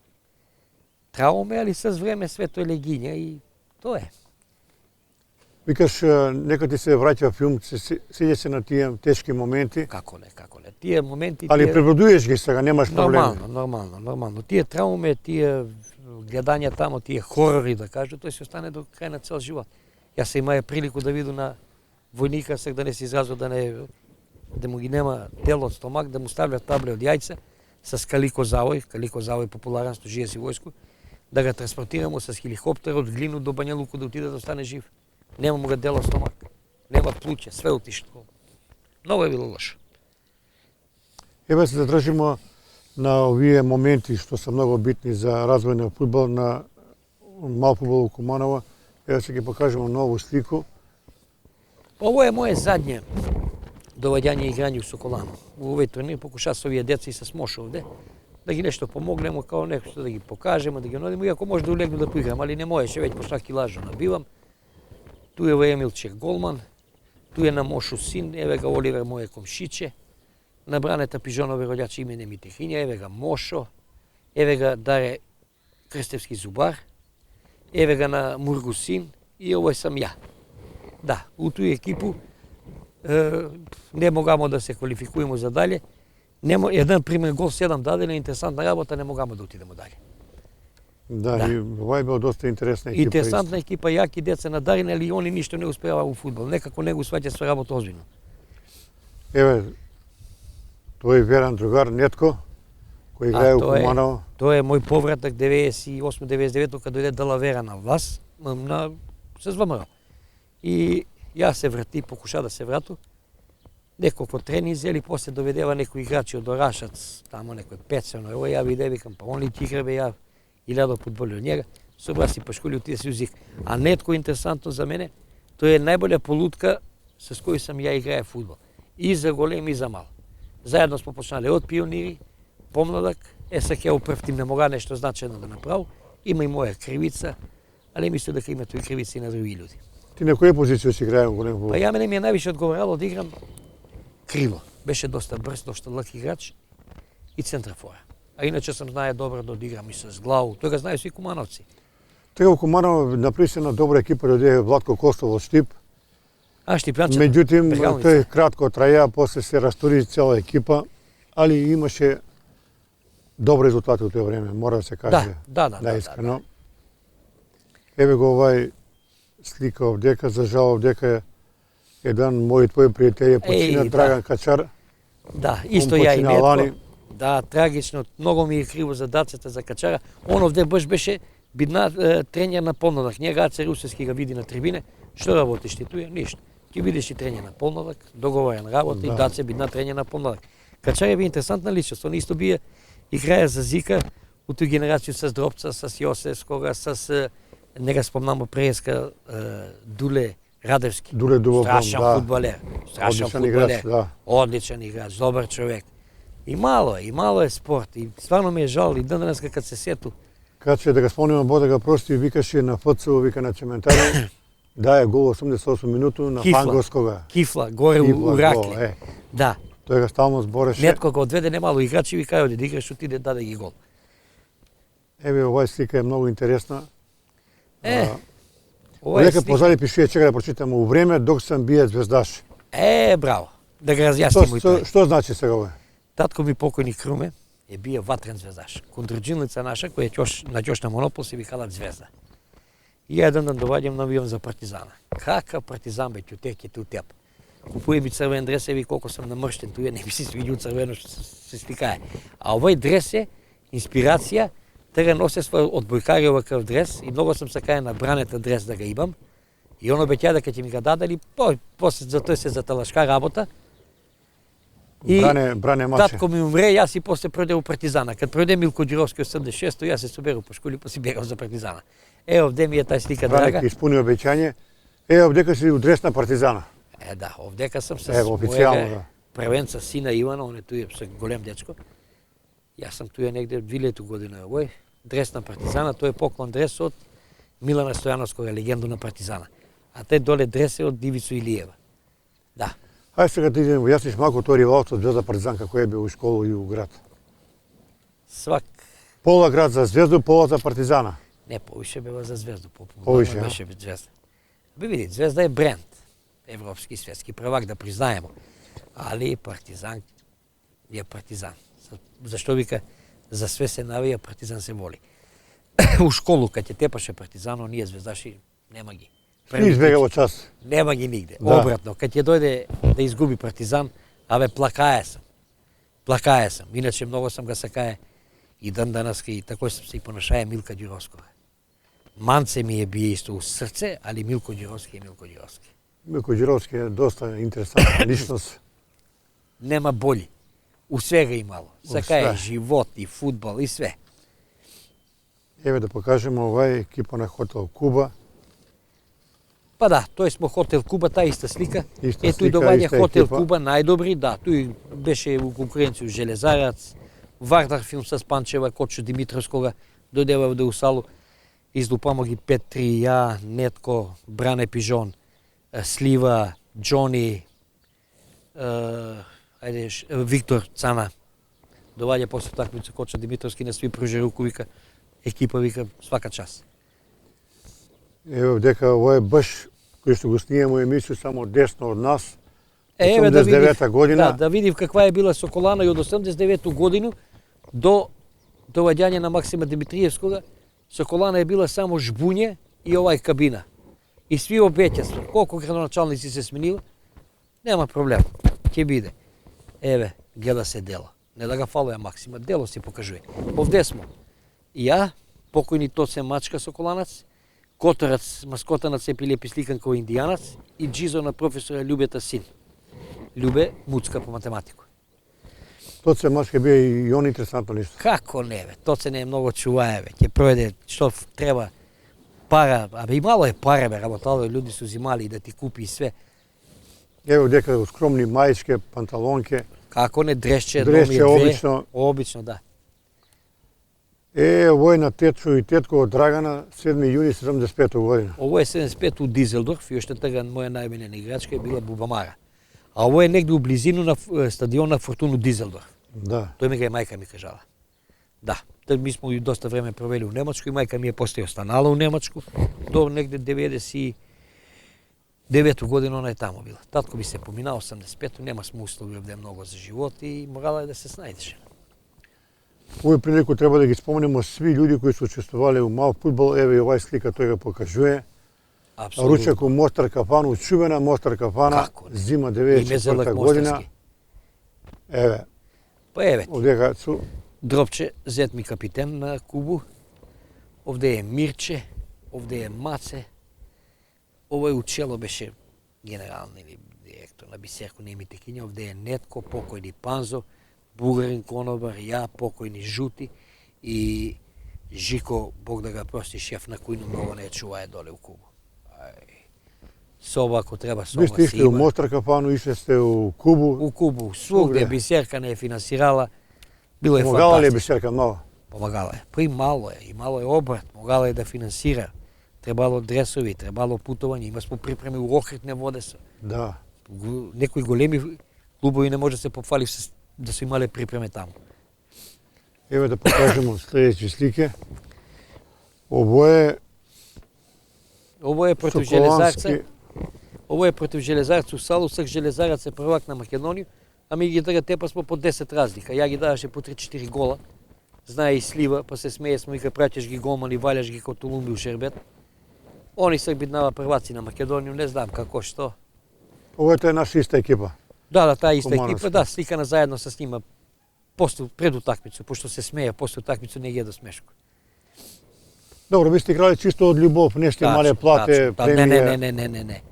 Трауме, али с време све тоа легиња и тоа е. Викаш, нека ти се враќа филм, сеќа се на тие тешки моменти, Како не. Тие моменти... али тие... пребродуваш ги сега, немаш проблеми. Нормално. Тие трауме, тие гледања тамо, тие хорори, да кажу, тој се остане до крај на цел живот. Јас се имаја прилику да виду на војника, сега да не се изразува, да му ги нема дел од стомак, да му ставлят табле од јајца с калико завој популарен, стожие си војско, да го транспортирamo с хеликоптер од Глину до Бања Луку да отиде да остане жив. Нема му го дел од стомак, нема плуќе, све отишло. Многу е било лошо. Еве се задржимо на овие моменти што се многу битни за развој на фудбал, на мал фудбал у Куманово. Еве се ги покажемо нову слику. Ово е моje задње доваѓање и играње у Соколано. У овој турнир покушав со овие деца и се смош овде, да ги нешто помогнемо, као нешто да ги покажеме, да ги нодимо, иако може да улегну да поиграм, али не можеше, веќе почнах килажа набивам. Ту е во Емилчек голман, ту е на Мошу син, еве га Оливер моје комшиче, на Бранета Пижонове роѓачи имене Митехиња, еве га Мошо, еве га Даре Крстевски зубар, еве га на Мургу син и овој сам ја. Да, у туј екипу не могамо да се квалификуемо за дале. Еден пример гол 7 даделе, интересантна работа, не могамо да отидемо дале. Да, и ова е била доста интересна екипа. Интересантна екипа, јаки деца надарени, али они ништо не успева у фудбал. Некако не го сваќа со работа озбиljно. Еве, тој верен другар Нетко, кој играе у Куманово. Тоа е мој повратак 98-99 кога дојде Далавера на власт, се СВМР. И јас се врати, покуша да се врату. Неколку тренинзи, или после доведева некои играчи од Орашац, тамо некој Пецено, ево ја виде, викам, па он ли ти играбе, ја илјадо фудбали од njega, собраси па школи отиде си узик. А Нетко, интересантно за мене, тој е најболја полутка с кој сам ја играе фудбал. И за голем и за мал. Заедно сме почнале од пионири, помладак, сега у прв тим не мога нешто значајно да направу, има и моја кривица, али мисля дека има тој кривици и на други луѓе. Ти на која позиција си играе во голем фудбал? Па ја мене ми е највише одговарало да играм крило. Беше доста брз, доста лак играч и центрафора. А иначе сам знае добро да одиграм и с главу. Тоа го знаеу сви кумановци. Тега у Куманово направи се една добра екипа, дојде Владко Костов од Штип. Штипјанче. Меѓутим, тој кратко траја, после се растури цела екипа, али имаше добри резултати у тоа време, мора да се каже. Да, искрено. Еве го овај слика овдека, за жал овдека е еден мој твој пријател почина Драган Качар. Да, исто ја и Нетко. Да, трагично, многу ми е криво за дацата, за Качара. Он овде баш беше бидна тренер на полнодак. Njega Аце Русевски га види на трибине. Што работиш ти туја? Ништо. Ти видиш и тренер на полнодак, договорен работа и Даце бидна тренер на полнодак. Качар е би интересантна личност. Он исто бие играја за Зика, у тој генерацију с Дробца, с Јосевскога, с не га спомнамо преска Дуле Радевски. Дуле Дубоvan, страшен фудбалер. Страшен фудбалер. Одличен играч, добар човек. И мало е спорт. И стварно ми е жал и денес кога се сету. Кад се да го спомним, Бог да го прости, викаше на ФЦУ, вика на Цементари, дае гол 88 минуту на Панговскога. Кифла, горе у Ракле. Да. Тој го стално збореше. Нетко го одведе немало играчи, вика оди да играш, отиде даде ги гол. Еве оваа слика е многу интересна. Дека позади пишува, чека да прочитам, у време док сам бие звездаш. Браво. Да го разјаснимо и тоа. Што значи сега ова? Татко ми покојни Круме е бие ватрен звездаш. Контрџилница наша која на ќош на Монопол се викала Звезда. И еден ден доваѓам навијам за Партизана. Какав Партизан бе ќутеќе ту теб. Купуе ми црвен дрес, еви колку сум намрштен, туја не ми се свиѓа црвено што се сликае. А овој дрес е инспирација, тега носе свој од Бојкариова крв дрес и многу сум сакаја на Бранета дрес да ga имам. И он обеќа дека ќе ми ga дадали, после за тој се за талашка работа. И Бране маче. Татко ми умре, јас и после пројде у Партизана. Кад пројде Милко Ѓуровски 86-то, јас се соберу по школи, па си бегав за Партизана. Овде ми е тај слика драга. Бране испуни обеќање. Овдека си у дрес на Партизана. Да, овдека сум с мојega првенца сина Ивана, он е туј со голем дечко. Јас сум туја негде од 2000 година овој. Дрес на Партизана, тој е поклон дрес од Милана Стојановскога, легенду на Партизана. А тај доле дрес е од Дивицу Илиева. Да. Ајде сега да идем, јасниш малку тој ривалство Звезда Партизан како е бил у школу и у град. Свак. Пола град за Звезду, пола за Партизана. Не, повише бева за Звезду, повише беше Звезда. Бе видите, Звезда е бренд. Европски, светски prvak, да признаемо. Али Партизан е Партизан. Зашто вика, за све се навија, Партизан се воли. У школу, кај ќе тепаше Партизано, ние звездаши, нема ги. И избегало час. Нема ги нигде. Да. Обратно, кај ќе дојде да изгуби Партизан, абе плакае сам. Плакае сам. Иначе многу сам го сакае и дан данаска и тако се и понашае Милка Ѓуровскога. Манце ми е бие исто у срце, али Милко Ѓуровски е Милко Ѓуровски. Милко Ѓуровски е доста интересантна личност. Нема боли. У свега имало. У Сакае све. живот и фудбал и све. Еве да покажеме ова е екипа на Хотел Куба. Па да, тој смо Хотел Куба, таа иста слика. Иста Ето и слика, доаѓа иста Хотел екипа. Куба, најдобри, да, тој беше у конкуренција Железарац, Вардар филм с Панчева, Кочо Димитровскога, дојдева до Усалу, излупамо ги 5-3, ја, Нетко, Бране Пижон, Слива, Џони, Виктор Цана. Доваѓа после такмица Кочо Димитровски, на сви пружи руку, вика, екипа, вика, свака час. Еве дека ова е баш кој што го снимаме емисија само десно од нас. Еве да видив, 89-та година. да видив каква е била Соколана и од 89-ту годину до доаѓање на Максима Димитриевскога, Соколана е била само жбуње и овај кабина. И сви обеќаства, колку градоначалници се сменила, нема проблем, ќе биде. Еве, гледа се дело. Не да га фалуја Максима, дело се покажува. Овде смо. Ја, покојни Тоце Мачка Соколанац, Которац, маскотанац Епилепи сликан кој индијанац и Джизо на професора Љубета син. Љубе Муцка по математику. Тоце Мачка бие и он интересантна личност. Како не бе, Тоце не е многу чуваеве, ќе пројде што треба пара, абе и мало е паре бе, работало луѓе се узимали да ти купи и све. Еве дека скромни маичке, панталонке. Како не дрешче, Дрешче, едно ми е две. обично. Обично, да. Ово е на течо и тетко од Драгана, 7 јуни 75 година. Ово е 75 у Дизелдорф и уште тага моја најмилена играчка е била Бубамара. А ово е негде у близину на стадион на Фортуну Дизелдорф. Да. Тој ми га е мајка ми кажала. Да, ми смо и доста време провели у Немачко и мајка ми е после останала у Немачко до негде 99 година она е таму била. Татко би се помина 85-ту, нема сме услови овде многу за живот и морала е да се снајдеше. Овој прилику треба да ги спомнеме сви луѓе кои се учествувале у мал фудбал. Еве и овај слика тој го покажува. Апсолутно. Ручек у Мостар Кафану, чувена Мостар Кафана, Како не? зима Име за 94 година. Мостарски. Еве, Па еве, овдека цу Дропче, зет ми капитен на Кубу. Овде е Мирче, овде е Маце. Овој учело беше генерални или директор на Бисерко Немите Кинја. Овде е Нетко, покојни Панзо, Бугарин Конобар, ја, покојни Жути и Жико, Бог да ga прости, шеф на кој многу не чувае доле у Кубу. Соба, ако треба, соба ви сте се ишли у има. Мостар Кафану, ишли сте у Кубу. У Кубу, свогде Свогде. Бисерка не е финансирала. Било е Помагала ли е фантастично. Бисерка много? Помагала е. При мало е, имало е обрат, могала е да финансира. Требало дресови, требало путување, има смо припреми у Охрид не воде се. Да. Некои големи клубови не може да се пофали да се имале припреме таму. Еве да покажеме следеќи слики. Ово е Ово е против Железарца. Соколански. Ово е против Железарец у Салу, сак Железарец е првак на Македонија, а ми ги тага тепа смо по 10 разлика. Ја ги даваше по 3-4 гола. Знае и Слива, па се смее смо, вика праќаш ги голмани, валяш ги како Толумби у Шербет. Они се биднава прваци на Македонија, не знам како што. Ово е наша иста екипа. Да, таа иста Кумановска. екипа, да, сликана заедно со снима после пред утакмицу, пошто се смее, после утакмицу не ги е до смешко. Добро, ви сте играли чисто од љубов, не сте имале плате, Да, премија. не.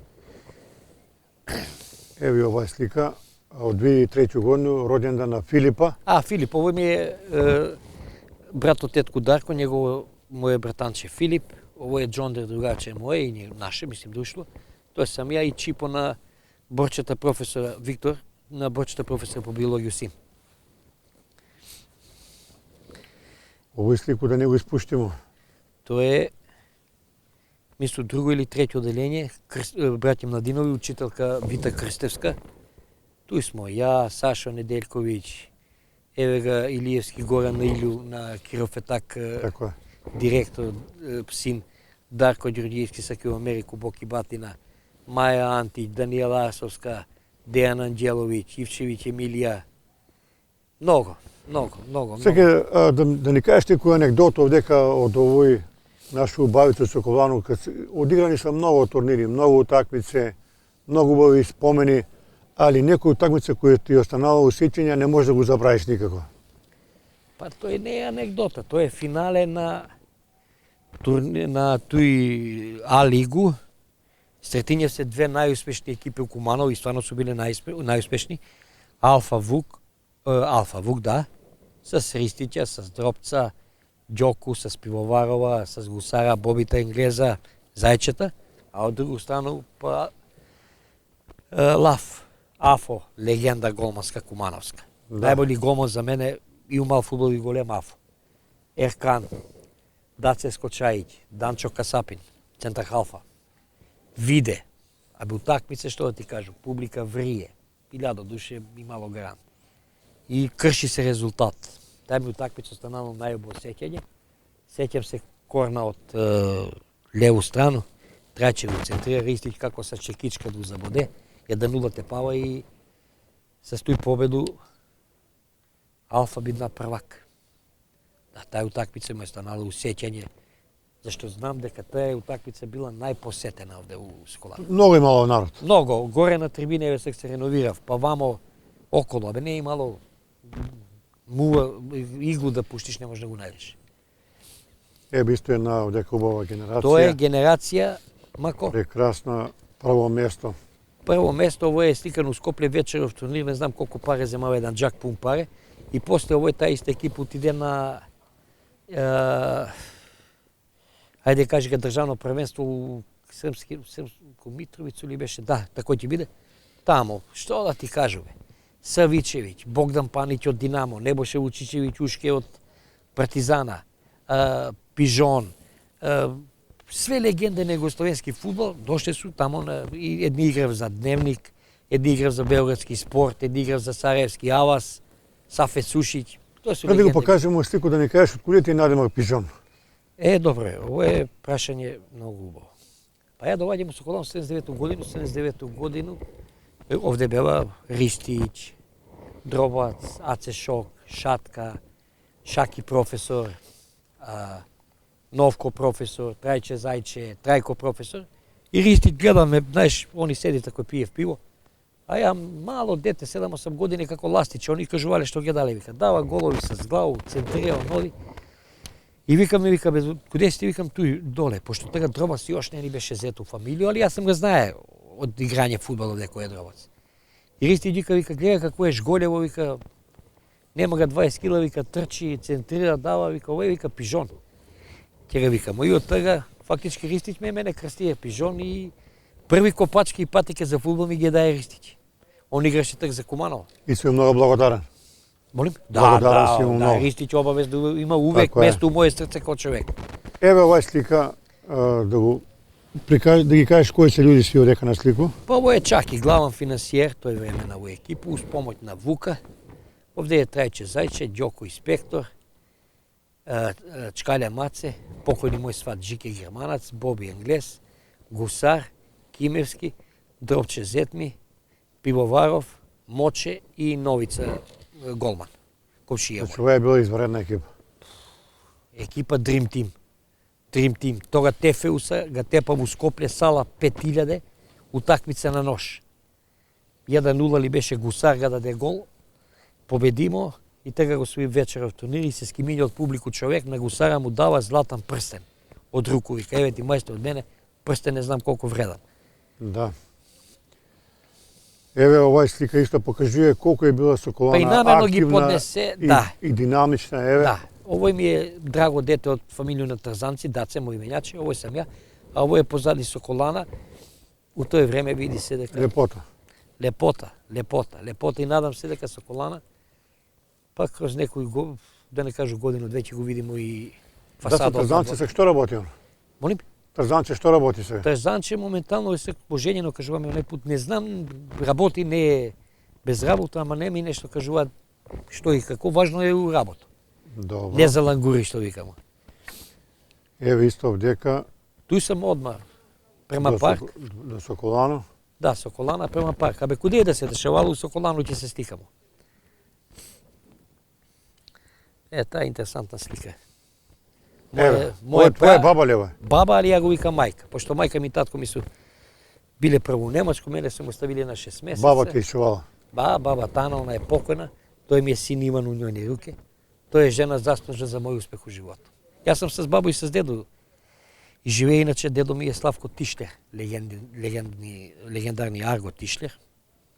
Еве оваа слика од 2003 година, роденден на Филипа. Филип, овој ми е брат од тетко Дарко, негово моје братанче Филип, овој е Џондер другарче моје и наше, мислим дошло. Тоа сам ја и Чипо на борчата професора Виктор, на борчата професора по биологија син. Овој слику да не го испуштимо. Тоа е мисло друго или трето оделение, браќа Младинови, учителка Вита Крстевска. Туј смо ја, Сашо Неделковиќ, еве га Илиевски Горан на Илју, на Кирофетак, Така е. директор, син, Дарко Ѓорѓиевски са ке Америку, Боки Батина, Маја Антич, Даниела Арсовска, Дејан Анđеловиќ, Ивчевиќ Емилија. Много. Сега да ни кажеш некоја анекдота овдека од овој наш убавица Соколану, одиграни се многу турнири, многу утакмице, многу убави спомени, али некој утакмица која ти останала у сеќање не можеш да го забравиш никако. Па тој не е анекдота, тој е финале на тој А-лигу. Сретињав се две најуспешни екипи у Куманово и стварно су биле најуспешни. Алфа Вук, да, с Ристиќа, с Дропца, Ѓоку, с Пивоварова, с Гусара, Бобита Енглеза, Зајчета, а од друга страна па Лав, Афо, легенда голманска кумановска. Да. Најболи голман за мене и умал фудбал и голем Афо. Еркан, Даце Скочаиќ, Данчо Касапин, центар халфа. Виде, абе утакмице што да ти кажу, публика врие, 1000 души имало гран. И крши се резултат. Тај ми утакмица останало најубаво сеќање. Сеќам се корна од леву страну, Трајче го центрира, Ристиќ како са чекичка да го забоде, 1-0 те пава и състои победу Алфа бидна првак. Да, тај утакмица ме останала у сеќање, зашто знам дека таа утакмица била најпосетена овде у Соколану. Многу имало народ. Много, горе на трибине се реновирав, па вамо околу, абе не е имало иглу да пуштиш, не можеш да го најдеш. Исто една овдека убава генерација. Тоа е генерација, мако. Прекрасна, прво место. Прво место, ово е сликано у Скопле вечеров турнир, не знам колку паре земава еден џак пун паре. И после овој таа иста екипа отиде на ајде кажи га државно првенство у Срмско Митровицу ли беше? Да, тако ќе биде. Тамо, што да ти кажуве? Савичевиќ, Богдан Панич од Динамо, Небоше Вучичевиќ Ушке од Партизана, Пижон, све легенди на југословенски фудбал дошле су тамо и едни играв за Дневник, едни играв за Белградски спорт, едни играв за Сараевски Авас, Сафе Сушиќ. Тоа су Каде го покажемо слику да ни кажеш од куде ти надимак Пижон? Добро е, ово е прашање многу убаво. Па ја доаѓам у Соколану 79 годину, овде бева Ристиќ, Дробац, Аце Шок, Шатка, Шаки професор, Новко професор, Трајче Зајче, Трајко професор. И Ристиќ гледаме, знаеш, они седи тако пиев пиво. А ја мало дете, 7-8 години, како Ластич, они кажувале што ги дале, вика, дава голови с главу, центрира, нови. И викам, куде си ти, викам, туј доле, пошто тега Дробац још не ни беше зето фамилију, али јас сам го знае од играње фудбал овде кој е Дробац. И Ристиќ вика, гледа како е жголево, вика, нема га 20 кила, вика, трчи, центрира, дава, вика, овој вика Пижон. Ќе га викам, и од тега, фактички Ристиќ мене крстија Пижон и први копачки и патике за фудбал ми ги дае Ристиќ. Он играше так за Куманово. И сум многу благодарен. Молим? Благодарен си му многу. Ристиќ обавезно има увек место у моје срце како човек. Еве оваа слика да ги кажеш кои се луѓе си одека на слику. Па ово е Чаки, главен финансиер, тој време на овој екипа, уз помоќ на Вука. Овде е Трајче Зајче, Ѓоко инспектор, Чкалја Маце, покојни мој сват Жике Германац, Боби Енглез, Гусар, Кимевски, Дропче Зетми, Пивоваров, Моче и Новица голман. Комшија Значи, ова е била изваредна екипа. Екипа Dream Team. Dream Team. Тога Тефеуса га тепа во Скопле сала 5000, утакмица на нож. 1-0 ли беше Гусар га даде гол, победимо и тега го свои вечеров турнир и се скимиња од публику човек, на Гусара му дава златан прстен од руку. Вика, еве ти мајстор од мене, прстен не знам колку вредан. Да. Еве оваа слика исто покажува колку е била Соколана Па и намерно ги активна поднесе, да. и динамична, еве. Да. Овој ми е драго дете од фамилија на Трзанци, Даце мој именјаче, овој сам ја, а овој е позади Соколана. У тој време види се дека лепота и надам се дека Соколана пак кроз некој да не кажу годину две ќе го видиме и фасадот. Да, Трзанци се што работи он? Молим? Трзанче што работи се? Трзанче моментално е се пожењено, кажуваме оној пут, не знам, работи, не е без работа, ама не ми нешто кажуваат што и како, важно е у работа. Добро. Не за лангури што викамо. Еве исто овдека. Ту сам одма, према До парк. До Соколано. Да, Соколана према парк. Абе, куде е да се дешавало у Соколану, ќе се стикамо. Таа е интересантна слика. Еве, твоја баба ли, бе? Баба, али ја го викам мајка, пошто мајка ми и татко ми су биле прво у Немачко, мене су му ставили на 6 месеца. Баба ти чувала. Баба Тана, она е покојна, тој ми е син Иван у њојни руке. Тој е жена заслужна за мој успех у животот. Јас сум с бабо и с дедо. И живее иначе дедо ми е Славко Тишлер, легендарни арго Тишлер.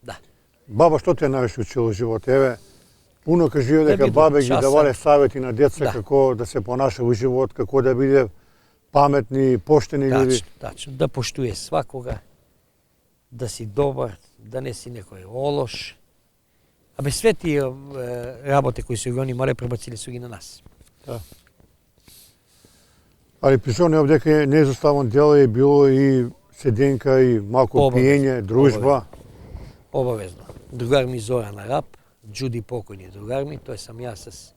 Да. Баба што те највише учила живот? Еве, пуно кажи дека биде бабе ги часа. давале савети на деца Да. како да се понаша во живот, како да биде паметни, поштени луѓе. Тачно, да поштуе свакога, да си добар, да не си некој олош. Абе, све тие работи кои се го имале, пребацили су ги на нас. Али пишо не дека неизоставен дел е било и седенка и малку Обавезно, пиење, дружба. Обавезно. Другар ми Зоран Араб, Джуди покојни другар ми, тој сам јас с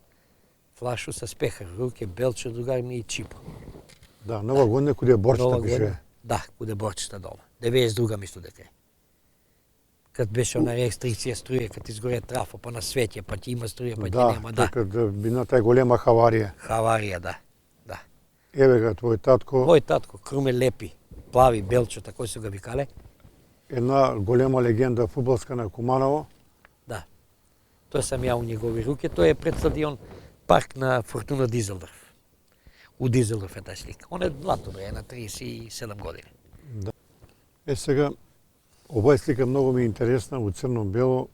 флашу, с пехар руке, Белчо другар ми и Чипо. Да, Нова година куде борчета Нова пише. година. Да, куде борчета дома. 92 мисто дека е. Кад беше она рестрикција струја, кад изгоре трафо, па на светје, па ти има струја, па ти Да, нема, да. дека да би на тај голема хаварија. Хаварија, да. Да. Еве га твој татко, Мој татко, Круме Лепи, плави Белчо, тако се го викале. една голема легенда фудбалска на Куманово. Да. Тој сам ја у негови руке, тој е пред стадион парк на Фортуна Дизелдорф. У Дизелдорф е тај слика. Он е млад, бре, на 37 години. Сега, оваа слика многу ми е интересна, у црно-бело,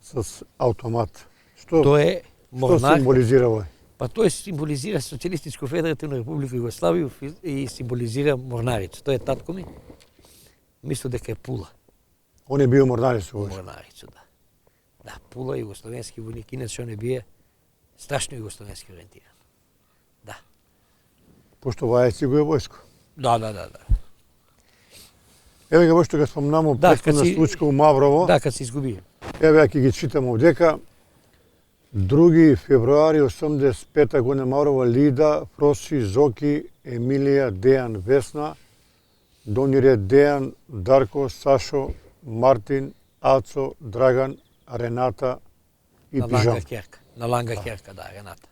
с автомат. Што Тој е морнар. символизира овој? Па тој символизира Социјалистичко федеративна република Југославија и символизира морнарицу. Тој е татко ми. Мисло дека е Пула. Он е био морнарец овој. Морнарицу, да. Да, Пула, југословенски војник, иначе он е бие страшно југословенски ориентиран. Да. Пошто оваа си го е војско. Да. Еве га што га спомнамо Да, претходна кад си- случка у Маврово. Да, кад се изгуби. Еве ја ќе ги читам овдека. 2 февруари 85 година Маврово, Лида, Фроси, Зоки, Емилија, Дејан, Весна, Донире, Дејан, Дарко, Сашо, Мартин, Ацо, Драган, Рената и На Пижам. Ланга Керка. На Ланга Керка, да, Рената.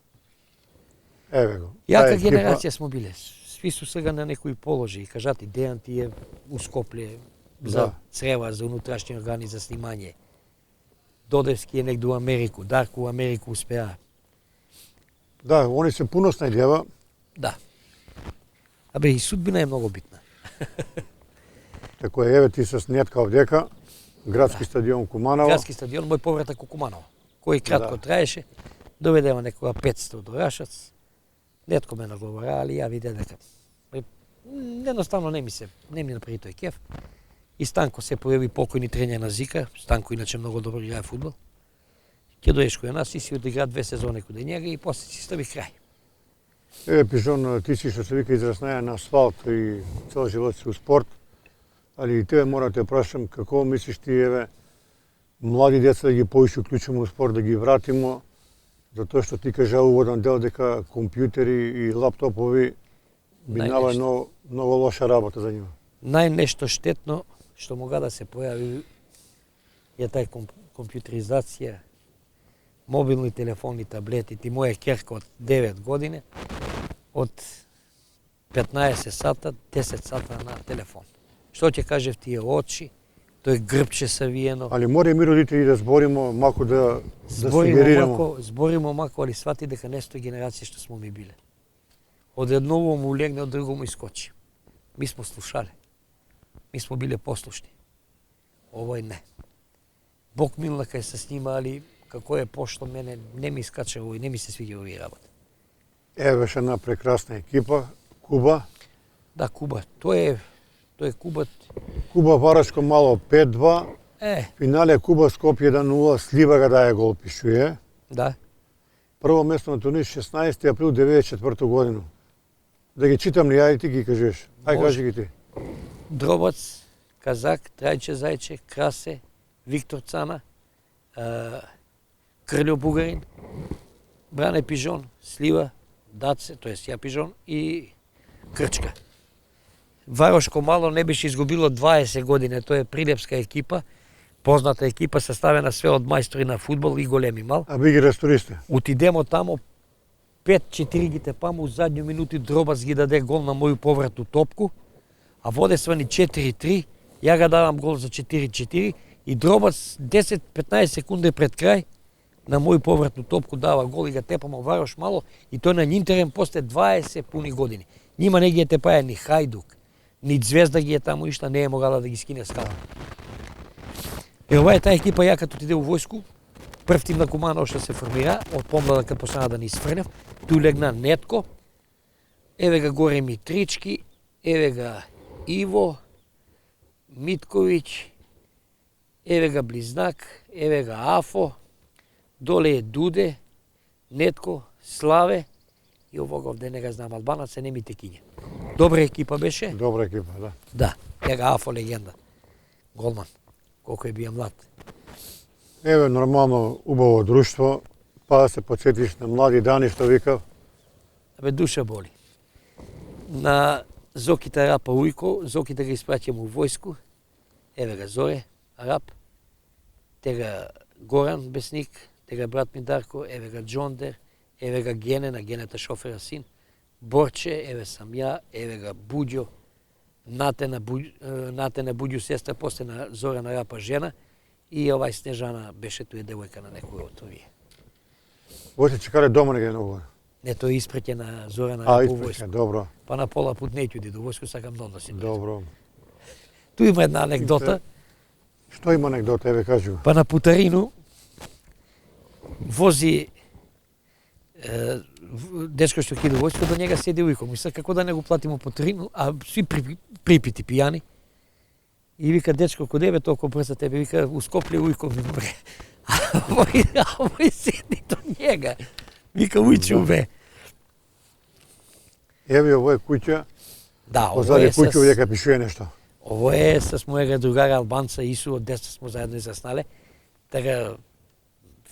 Еве го. Јака Таа екипа- генерација смо биле. Сви су сега на некои положи. Кажати, Дејан ти е у Скопле за Да. црева, за унутрашни органи за снимање. Додевски е негде у Америку, Дарко у Америку успеа. Да, они се пуно снајдева. Да. Абе, и судбина е многу битна. Тако е, еве ти се снетка овдека. Градски стадион Куманово. Градски стадион, мој повратак у Куманово, кој кратко Да. траеше, доведева некога 500 до Рашац, нетко ме наговара, али ја виде дека едноставно не ми направи тој кеф. И Станко се појави покојни тренер на Зика, Станко иначе многу добро играе фудбал. Ќе доеш кој нас и си одигра 2 сезони каде njega и после си стави крај. Еве Пижон, ти си што се вика израснаја на асфалт и цел живот си у спорт. Али и тебе мора да те прашам како мислиш ти еве млади деца да ги поише уклучиме у спорт, да ги вратимо, затоа што ти кажа уводен дел дека компјутери и лаптопови би Најнешто. нава многу лоша работа за нива. Најнешто штетно што мога да се појави е тај компјутеризација, мобилни телефони, таблети. Ти моја керка од 9 години, од 15 сата, 10 сата на телефон. Што ќе кажев тие очи, тој грбче савиено. Али мора и ми родители да зборимо, малку да сугерирamo. Зборимо мако, али свати дека не сте генерација што смо ми биле. Од едново му легне, од друго му искочи. Ми смо слушале. Ми смо биле послушни. Овој не. Бог милна кај се снима, али како е пошто мене не ми искача овој, не ми се свиѓа овие работи. Еве беше една прекрасна екипа, Куба. Да, Куба, тој е Куба. Куба Варашко мало 5-2. Финале Куба Скопје 1-0, Слива га дае гол пишуе. Да. Прво место на турнир 16 април 94 година. Да ги читам ли, ајде ти ги кажеш. Ај Може. кажи ги ти. Дробац, Казак, Трајче Зајче, Красе, Виктор Цана, Крљо Бугарин, Бране Пижон, Слива, Даце, тоест ја Пижон и Крчка. Варошко мало не беше изгубило 20 години. Тоа е прилепска екипа, позната екипа, составена све од мајстори на фудбал и големи мал. А ви ги растористе? Отидемо тамо, 5-4 ги тепамо, у задњу минути Дробац ги даде гол на моју повратну топку, а воде свани 4-3, ја ga давам гол за 4-4 и Дробац 10-15 секунди пред крај на моју повратну топку дава гол и ga тепамо Варош мало и тој на Интерен после 20 пуни години. Нима не ги е тепаја ни Хајдук, ни Звезда ги е таму ишта, не е могала да ги скине скала. И ова е таа екипа, ја като отиде у војску, прв тим на Куманово што се формира, од помлада кога почнаа да ни сфрнев, ту легна Нетко, еве га горе Митрички, еве га Иво, Митковиќ, еве га Близнак, еве га Афо, доле е Дуде, Нетко, Славе и овога овде не га знам албанац, не ми текиња. Добра екипа беше? Добра екипа, да. Да, ега Афо легенда, голман, колку е бија млад. Еве, нормално, убаво друштво, па да се подсетиш на млади дани, што викав. Абе, душа боли. На Зоките Арапа Ујко, Зоките ги испраќам у војску, еве га Зоре, Арап, тега Горан Бесник, тега брат ми Дарко, еве га Джондер, еве га Гене, на Генета шофера син, Борче, еве сам ја, еве га Буѓо, Натена Буѓо сестра, после на Зоран Арапа жена, и овај Снежана беше туе девојка на некој од овие. Воште чекале дома неге многу. Не, тој испреќе на Зорана А, Арапа у испреќа, војску. добро, Па на пола пут не ќе до војску, сакам да односим. добро. Ту има една анекдота. Што има анекдота, еве кажи го. Па на путарину вози дечко што ќе до војско, до njega седи ујко. Мисля како да не го платимо путарину, а сви припити пијани. И вика дечко кој тебе толку брзо тебе, вика ускопли ујко ми мре. А овој седи до njega. Вика ујчу бе. Еве, ово е куќа, Да, ово позади е куќа с... дека пишува нешто. Ово е с мојега другара албанца Ису, од деца смо заедно израснале. Така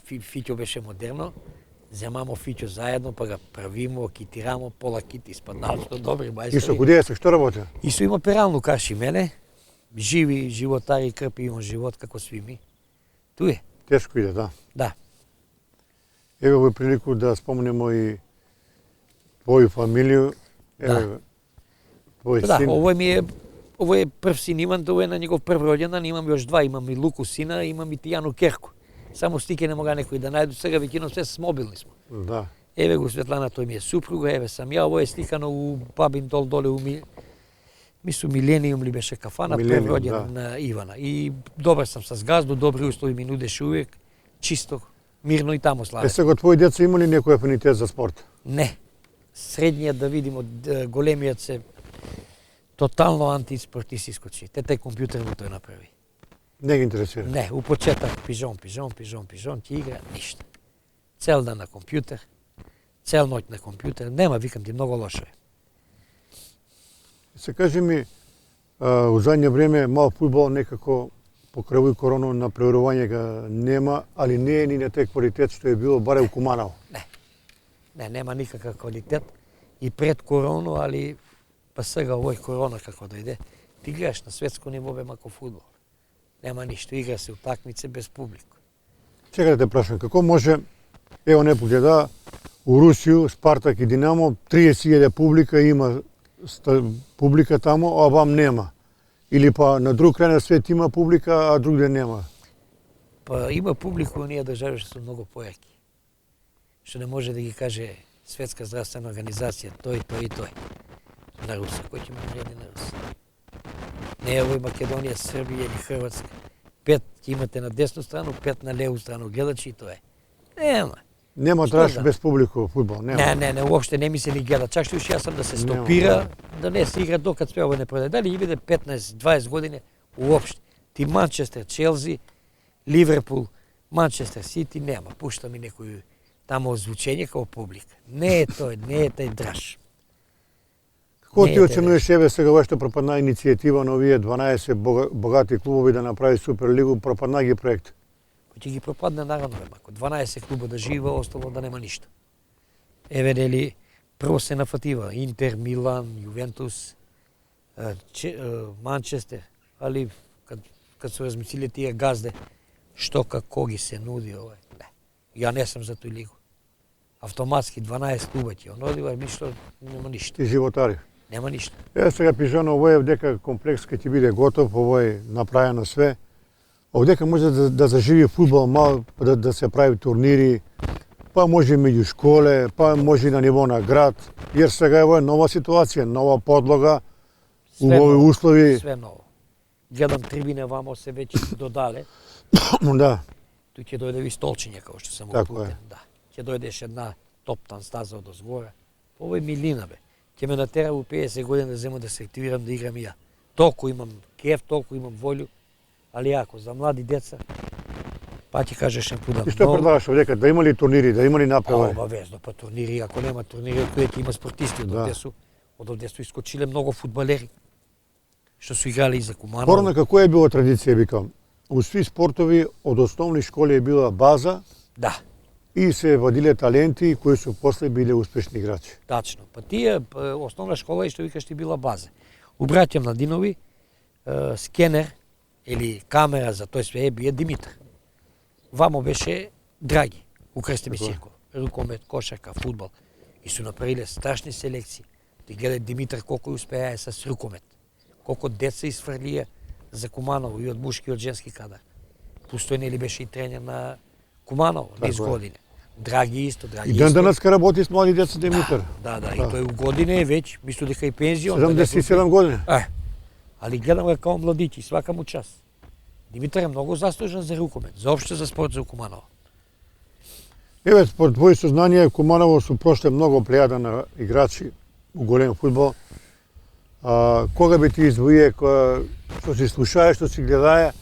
Фиќо беше модерно. Земамо Фиќо заедно, па га правимо, китирамо, пола кит испаднало што добри мајстори. Исо, куде е се, што работи? Ису има пералну каши мене. Живи, животари, крпи, имам живот како сви ми. Ту е. Тешко иде, да. Да. Еве овој прилику да спомнемо и твоју фамилију. Еве, твој Да, син. ово е прв син имам, тоа е на негов прв роѓендан, имам још два, имам и Луку сина, имам и Тијану Керку. Само стике не мога некој да најду, сега веќином се мобилни смо. Да. Еве го Светлана, тој ми е супруга, еве сам ја, ово е сликано у Бабин дол доле у Мису Милениум ли беше кафана, прв Милениум, роѓен да. на Ивана. И добар сам с газду, добри услови ми нудеше увек, чисто, мирно и тамо славе. Сега твои деца има ли некој афинитет за спорт? Не. Средниот да видимо, големиот се тотално антиспортист искочи. Тете компјутер му тој направи. Не ги интересира. Не, у почеток пижон, ќе игра, ништо. Цел дан на компјутер, цел ноќ на компјутер, нема, викам ти, многу лошо е. Се кажи ми, у задње време мал фудбал некако покрај овој корона на преверување га нема, али не е ни на тој квалитет што е било барем у Куманово. Не, нема никакав квалитет. И пред корону, али па сега овој корона како дојде, ти гледаш на светско ниво бе мако фудбал. Нема ништо, игра се утакмице без публика. Чекай да те прашам, како може, ево не погледа, у Русију, Спартак и Динамо, 30.000 публика има публика таму, а вам нема. Или па на друг крај на свет има публика, а другде нема. Па има публика у оние држави што се многу појаки. Што не може да ги каже Светска здравствена организација, тој и тој. На Руса, кој ќе ме нареди на Руса? Не е овој Македонија, Србија или Хрватска. 5 ќе имате на десну страну, 5 на леву страну гледачи и тоа е. Нема. Нема Што траш да? без публику фудбал, нема. Не, уопште не ми се ни гледа. Чак што уште јас сам да се стопира, да не се игра докад све ово не продаде. Дали ќе биде 15-20 години, уопште. Ти Манчестер, Челси, Ливерпул, Манчестер Сити, нема. Пушта ми некој тамо озвучење како публика. Не е тој, не е тај драж. Како Не ти е оценуваш себе сега ова што пропадна иницијатива на овие 12 богати клубови да направи Суперлигу, пропадна ги проект? Кој ќе ги пропадне наравно бе, мако 12 клуба да живе, остало да нема ништо. Еве нели прво се нафатива Интер, Милан, Јувентус, Манчестер, али kad su razmislili tije gazde, što kako gi se nudi ovaj. Ne. Ja ne sam za tu ligu. Автоматски 12 клуба ќе одива, мислам нема ништо. Ти животари. Нема ништо. Сега Пижано, овој дека комплекс ќе ти биде готов, овој направено све. Овдека може да заживи фудбал мал, да се прави турнири, па може меѓу школе, па може и на ниво на град, jer сега е овој нова ситуација, нова подлога, убави услови. Све ново. Гледам трибине вамо се веќе додале. Да. Тук ќе дојде ви столчиња, како што сам Така опутен. Да. Ќе дојдеш една топтан стаза од озгора. Ово е милина, бе. Ќе ме натера у 50 години да земам да се активирам, да играм и ја. Толку имам кеф, толку имам волју, али ако за млади деца, па ќе кажеш пуда. И што предлагаш овдека, да има ли турнири, да има ли направи? Обавезно, па турнири, ако нема турнири, кои ќе има спортисти од овде су искочиле многу фудбалери што су играли и за Куманово. Порано како е било традиција, викам. У сви спортови од основни школи е била база. Да. И се вадиле таленти кои су после биле успешни играчи. Тачно. Па тие основна школа и што викаш ти била база. У браќа Младинови скенер или камера за тој све бие Димитар. Вамо беше Драги, у Крстеви циркул. Рукомет, кошарка, фудбал. И су направиле страшни селекции. Ти гледај Димитар колку успеа с рукомет. Колку деца изфрлија за Куманово и од мушки и од женски кадар. Пустој нели беше и тренер на Куманово, низ години. Драги исто, Драги и ден денеска работи с млади деца Димитар. Да, и тој у години е веќе, мислу дека и пензион. 77 години. Али гледам го како младичи, свака му час. Димитар е многу заслужен за рукомет, заопшто за спорт за Куманово. Еве, според твои сознание, Куманово су прошле многу плејада на играчи у голем фудбал. Кога би ти издвоие, што си слушае, што си гледае,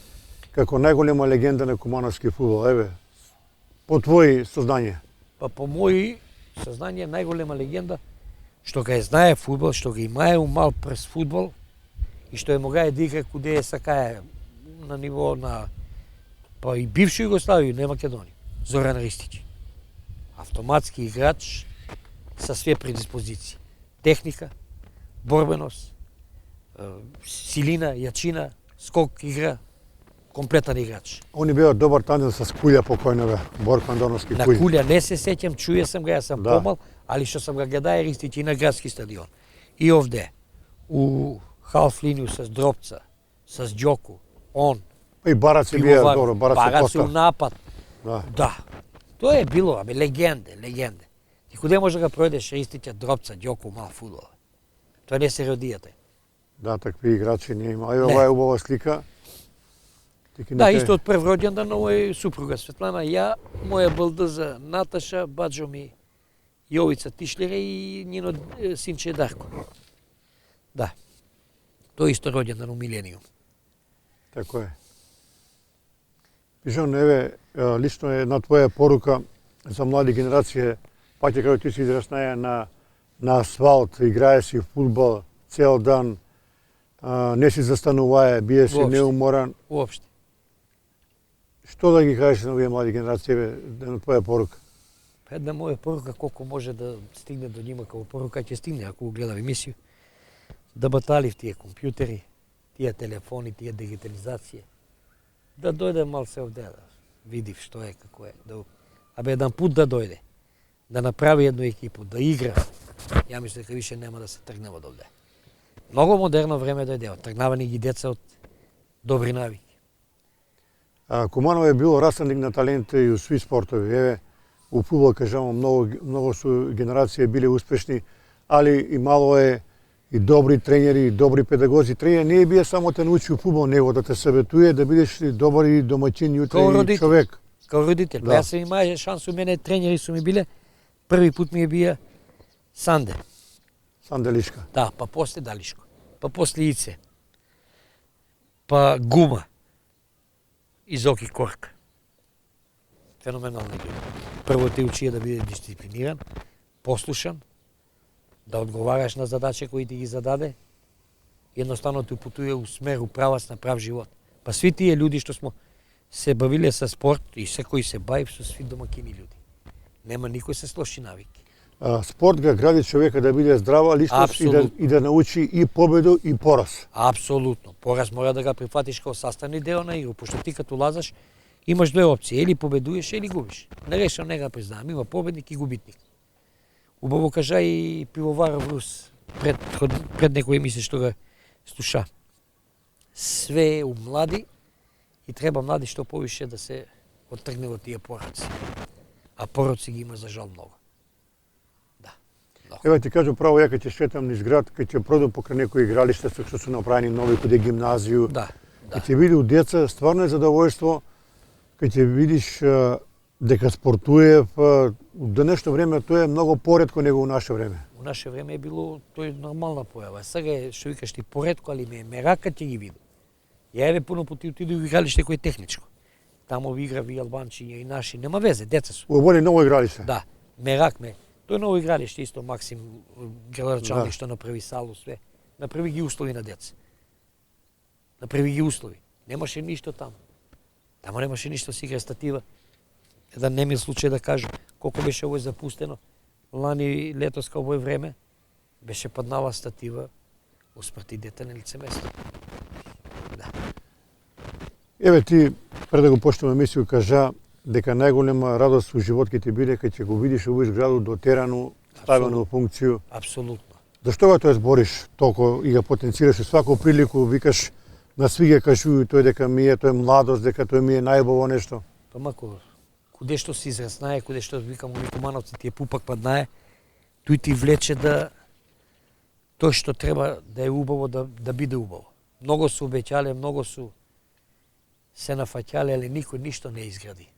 како најголема легенда на кумановски фудбал? Еве, по твои сознание. Па по мои сознание најголема легенда што га знае фудбал, што го имае умал през фудбал и што е могае да игра куде е сакае на ниво на па и бивша Југославија, не Македонија. Зоран Ристич. Автоматски играч со све предиспозиции. Техника, борбеност, силина, јачина, скок игра, комплетен играч. Они беа добар тандем со Кулја покојнове, Борко Андоновски На Кулја не се сеќам, чуја сам го, јас сам помал, али што сам го гледај Ристич и на градски стадион. И овде, у халф линiju с Дропца, с Ѓоку, он. И Барац беа добро, Барац у напад. Да. Тоа е било, легенде. И куде може да го пројдеш Ристича, Дропца, Ѓоку, мал фудбал. Тоа не се родијата. Да, такви играчи не има. Ајде, ова е убава слика. Да, исто од прв роѓендан на моја супруга Светлана, ја, моја балдза Наташа, баџо ми Јовица Тишлере и нино синче Дарко. Да. Тоа исто роѓендан у милениум. Тако е. Пижон, еве, лично е една твоја порука за млади генерација, паќе како ти си израснаа на асфалт, играе си фудбал цел дан, не си застанувае, бие си неуморан. Уопште. Што да ги кажеш на овие млади генерации, на твоја порука? Една моја порука, колку може да стигне до нима, како порука ќе стигне, ако го гледам емисију, да батали в тие компјутери, тие телефони, тие дигитализација, да дојде мал се овде, да види што е, како е. Абе, еден пут да дојде, да направи едно екипу, да игра. Ја мислам дека више нема да се тргнева од овде. Многу модерно време дојде, тргнавани ги деца од добри навики. Куманово е било растлик на таленти и у сви спортови. Еве, у фудбал, кажемо, многу су генерации биле успешни, али и мало е и добри тренери, и добри педагози. Тренер не е бие само те научи у фудбал, него да те съветуе, да бидеш добар и домаќин јутре и човек. Као родител. Да. Јас сам имаше шанс, у мене тренери су ми биле, први пут ми е бија Санде. Санделишка. Да, па после Далишко, па после Ице, па Гума и Зоки Корка. Феноменални луѓе. Прво те учија да биде дисциплиниран, послушан, да одговараш на задачи кои ти ги зададе, едноставно те упутува у смер, у правац на прав живот. Па сви тие луѓе што смо се бавиле со спорт и секој се бави со сви домакини луѓе. Нема никој се слоши навики. спорт га гради човека да биде здрава личност и да научи и победу и пораз. Апсолутно. Пораз мора да го прифатиш како sastavni deo на игра, пошто ти като лазаш имаш две опции, или победуеш или губиш. Нерешно не го признавам, има победник и губитник. Убаво кажа и пивовар Врус пред некој емисија што го слуша. Све е у млади и треба млади што повише да се оттргне од тие пороци. А пороци ги има за жал многу. Да. Ева ти кажу право, ја кога ќе шетам низ град, кога ќе продам покрај некои игралишта што се направени нови, каде гимназију, кога ќе види у деца, стварно е задоволство, кога ќе видиш дека спортуе, у денешно време тоа е многу поретко него у наше време. У наше време е било тој нормална појава. Сега е што викаш ти поретко, али ме рака ќе ги види. Ја еве пуно пати отиду во игралиште кој е техничко. Таму играви албанчиња и наши, нема везе, деца су. Убаво ново игралиште. Да, меракме. Тој ново игралиште исто Максим Грачани што направи салу све. Направи ги услови на деца. Направи ги услови. Немаше ништо таму. Таму немаше ништо, си игра статива. Еден немил случај да кажу, колку беше овој запустено. Лани летос као овој време беше паднала статива, усмрти дете на лице место. Да. Еве ти, пред да го почнеме емисију, кажа дека најголема радост во живот ќе ти биде кога ќе го видиш овој зграду дотерано, ставено во функција. Апсолутно. Зашто го тоа збориш толку и го потенцираш сваку прилику, викаш на сви ги кажују тој дека ми е, тој младост, дека тој ми е најубаво нешто? Па мако, куде што си израснае, куде што викам уни Кумановци ти е пупак паднае, тој ти влече да тој што треба да е убаво да биде убаво. Многу се обеќале, многу су се нафаќале, али никој ништо не изгради.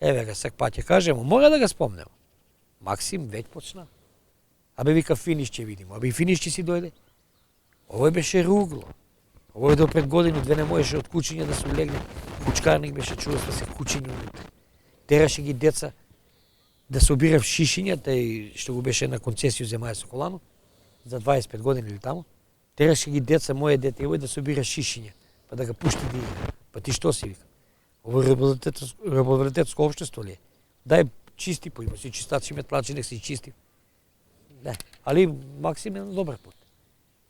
Еве га сак пат ќе кажемо, мора да го спомнем. Максим веќе почна. Абе вика финиш ќе видиме. Абе и финиш ќе си дојде. Овој беше ругло. Овој до пред години две не можеше од кучиња да се улегне. Кучкарник беше чувства се кучиња унутре. Тераше ги деца да се обира в шишиња, тај што го беше на концесију земаја Соколано за 25 години или таму. Тераше ги деца, моје дете и овој да се обира шишиња, па да го пушти да игра. Па ти што си вика? Ово реабилитетско општество ли е? Дај чисти, па има си чистачи метлачи, нек си чисти. Не, али Максим е на добар пат.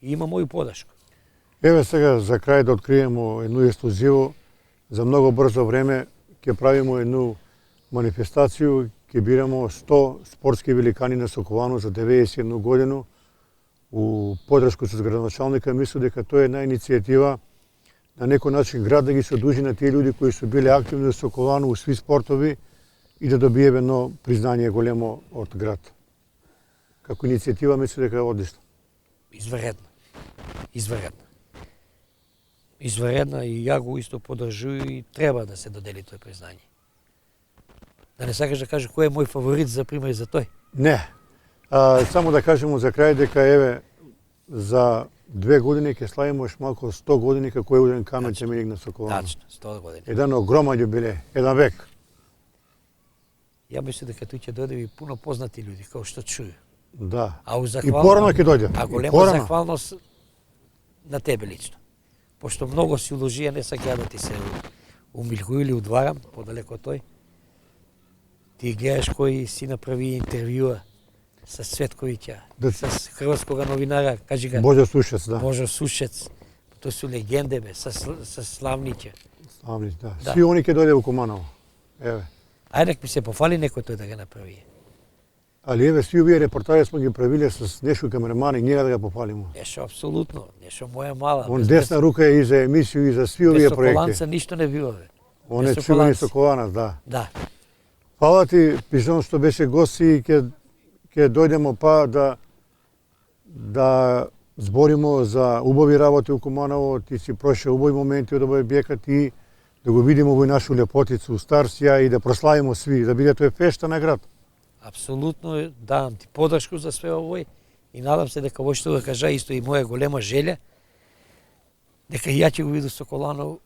И има моју подашка. Еве сега за крај да откриемо едно ексклузиво. За многу брзо време ќе правиме едну манифестацiju, ќе бирамо 100 спортски великани на Соколано за 91 годину. У подршку со градоначалника мислам дека тоа е една иницијатива на некој начин град да ги се одужи на тие луѓе кои се биле активни во Соколано у сви спортови и да добиеме едно признание големо од град. Како иницијатива мислам дека е одлична. Изваредна. Изваредна. Изваредна и ја го исто поддржувам и треба да се додели тој признание. Да не сакаш да кажеш кој е мој фаворит за пример за тој? Не. Само да кажемо за крај дека еве за 2 години ќе славиме уште малку 100 години како е уден камен теменик на Соколано. Тачно, 100 години. Еден огромен јубилеј, еден век. Ја мислам дека тој ќе дојде и пуно познати луѓе, како што чуju. Да. И И порано ќе дојде. А голема захвалност на тебе лично. Пошто многу си уложија, не сакам да ти се умилкую или удварам, подалеко тој. Ти гледаш кој си направи интервјуа со Светковиќа, с хрватскога новинара, кажи га. Божо Сушец, да. Божо Сушец. Тоа су легенде бе, со Славниќа. Славниќ, да. Сви они ќе дојде во Куманово. Еве. Ајде нек ми се пофали некој тој да го направи. Али еве сви овие репортажи сме ги правиле со Нешо камерамани, ние да го пофалиме. Нешо апсолутно, нешо моја мала. Он десна рука е и за емисију и за сви овие проекти. Соколанца ништо не било бе. Он е чувени Соколанец, да. Да. Фала ти, пишам што беше гост и ќе дојдемо па да зборимо за убави работи у Куманово, ти си прошao убави моменти од овој објекат и да го видимо овој нашу лепотицу, Старсија и да прославимо сви, да биде тој фешта на град. Апсолутно давам ти подршку за све овој и надам се дека во што да кажа исто и моја голема желја дека ја ќе го видам Соколано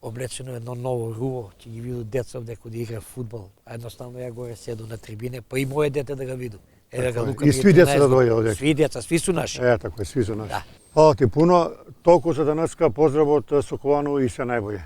облечено едно ново руво, ќе ги видам деца овде кои да игра фудбал, а едноставно ја горе седу на трибине, па и моје дете да го видам. Еве га Лука. И сви деца да дојдат овде. Сви деца, сви су наши. Така е, сви су наши. Да. Фала ти пуно, толку за денеска, поздрав од Соколано и се најбоље.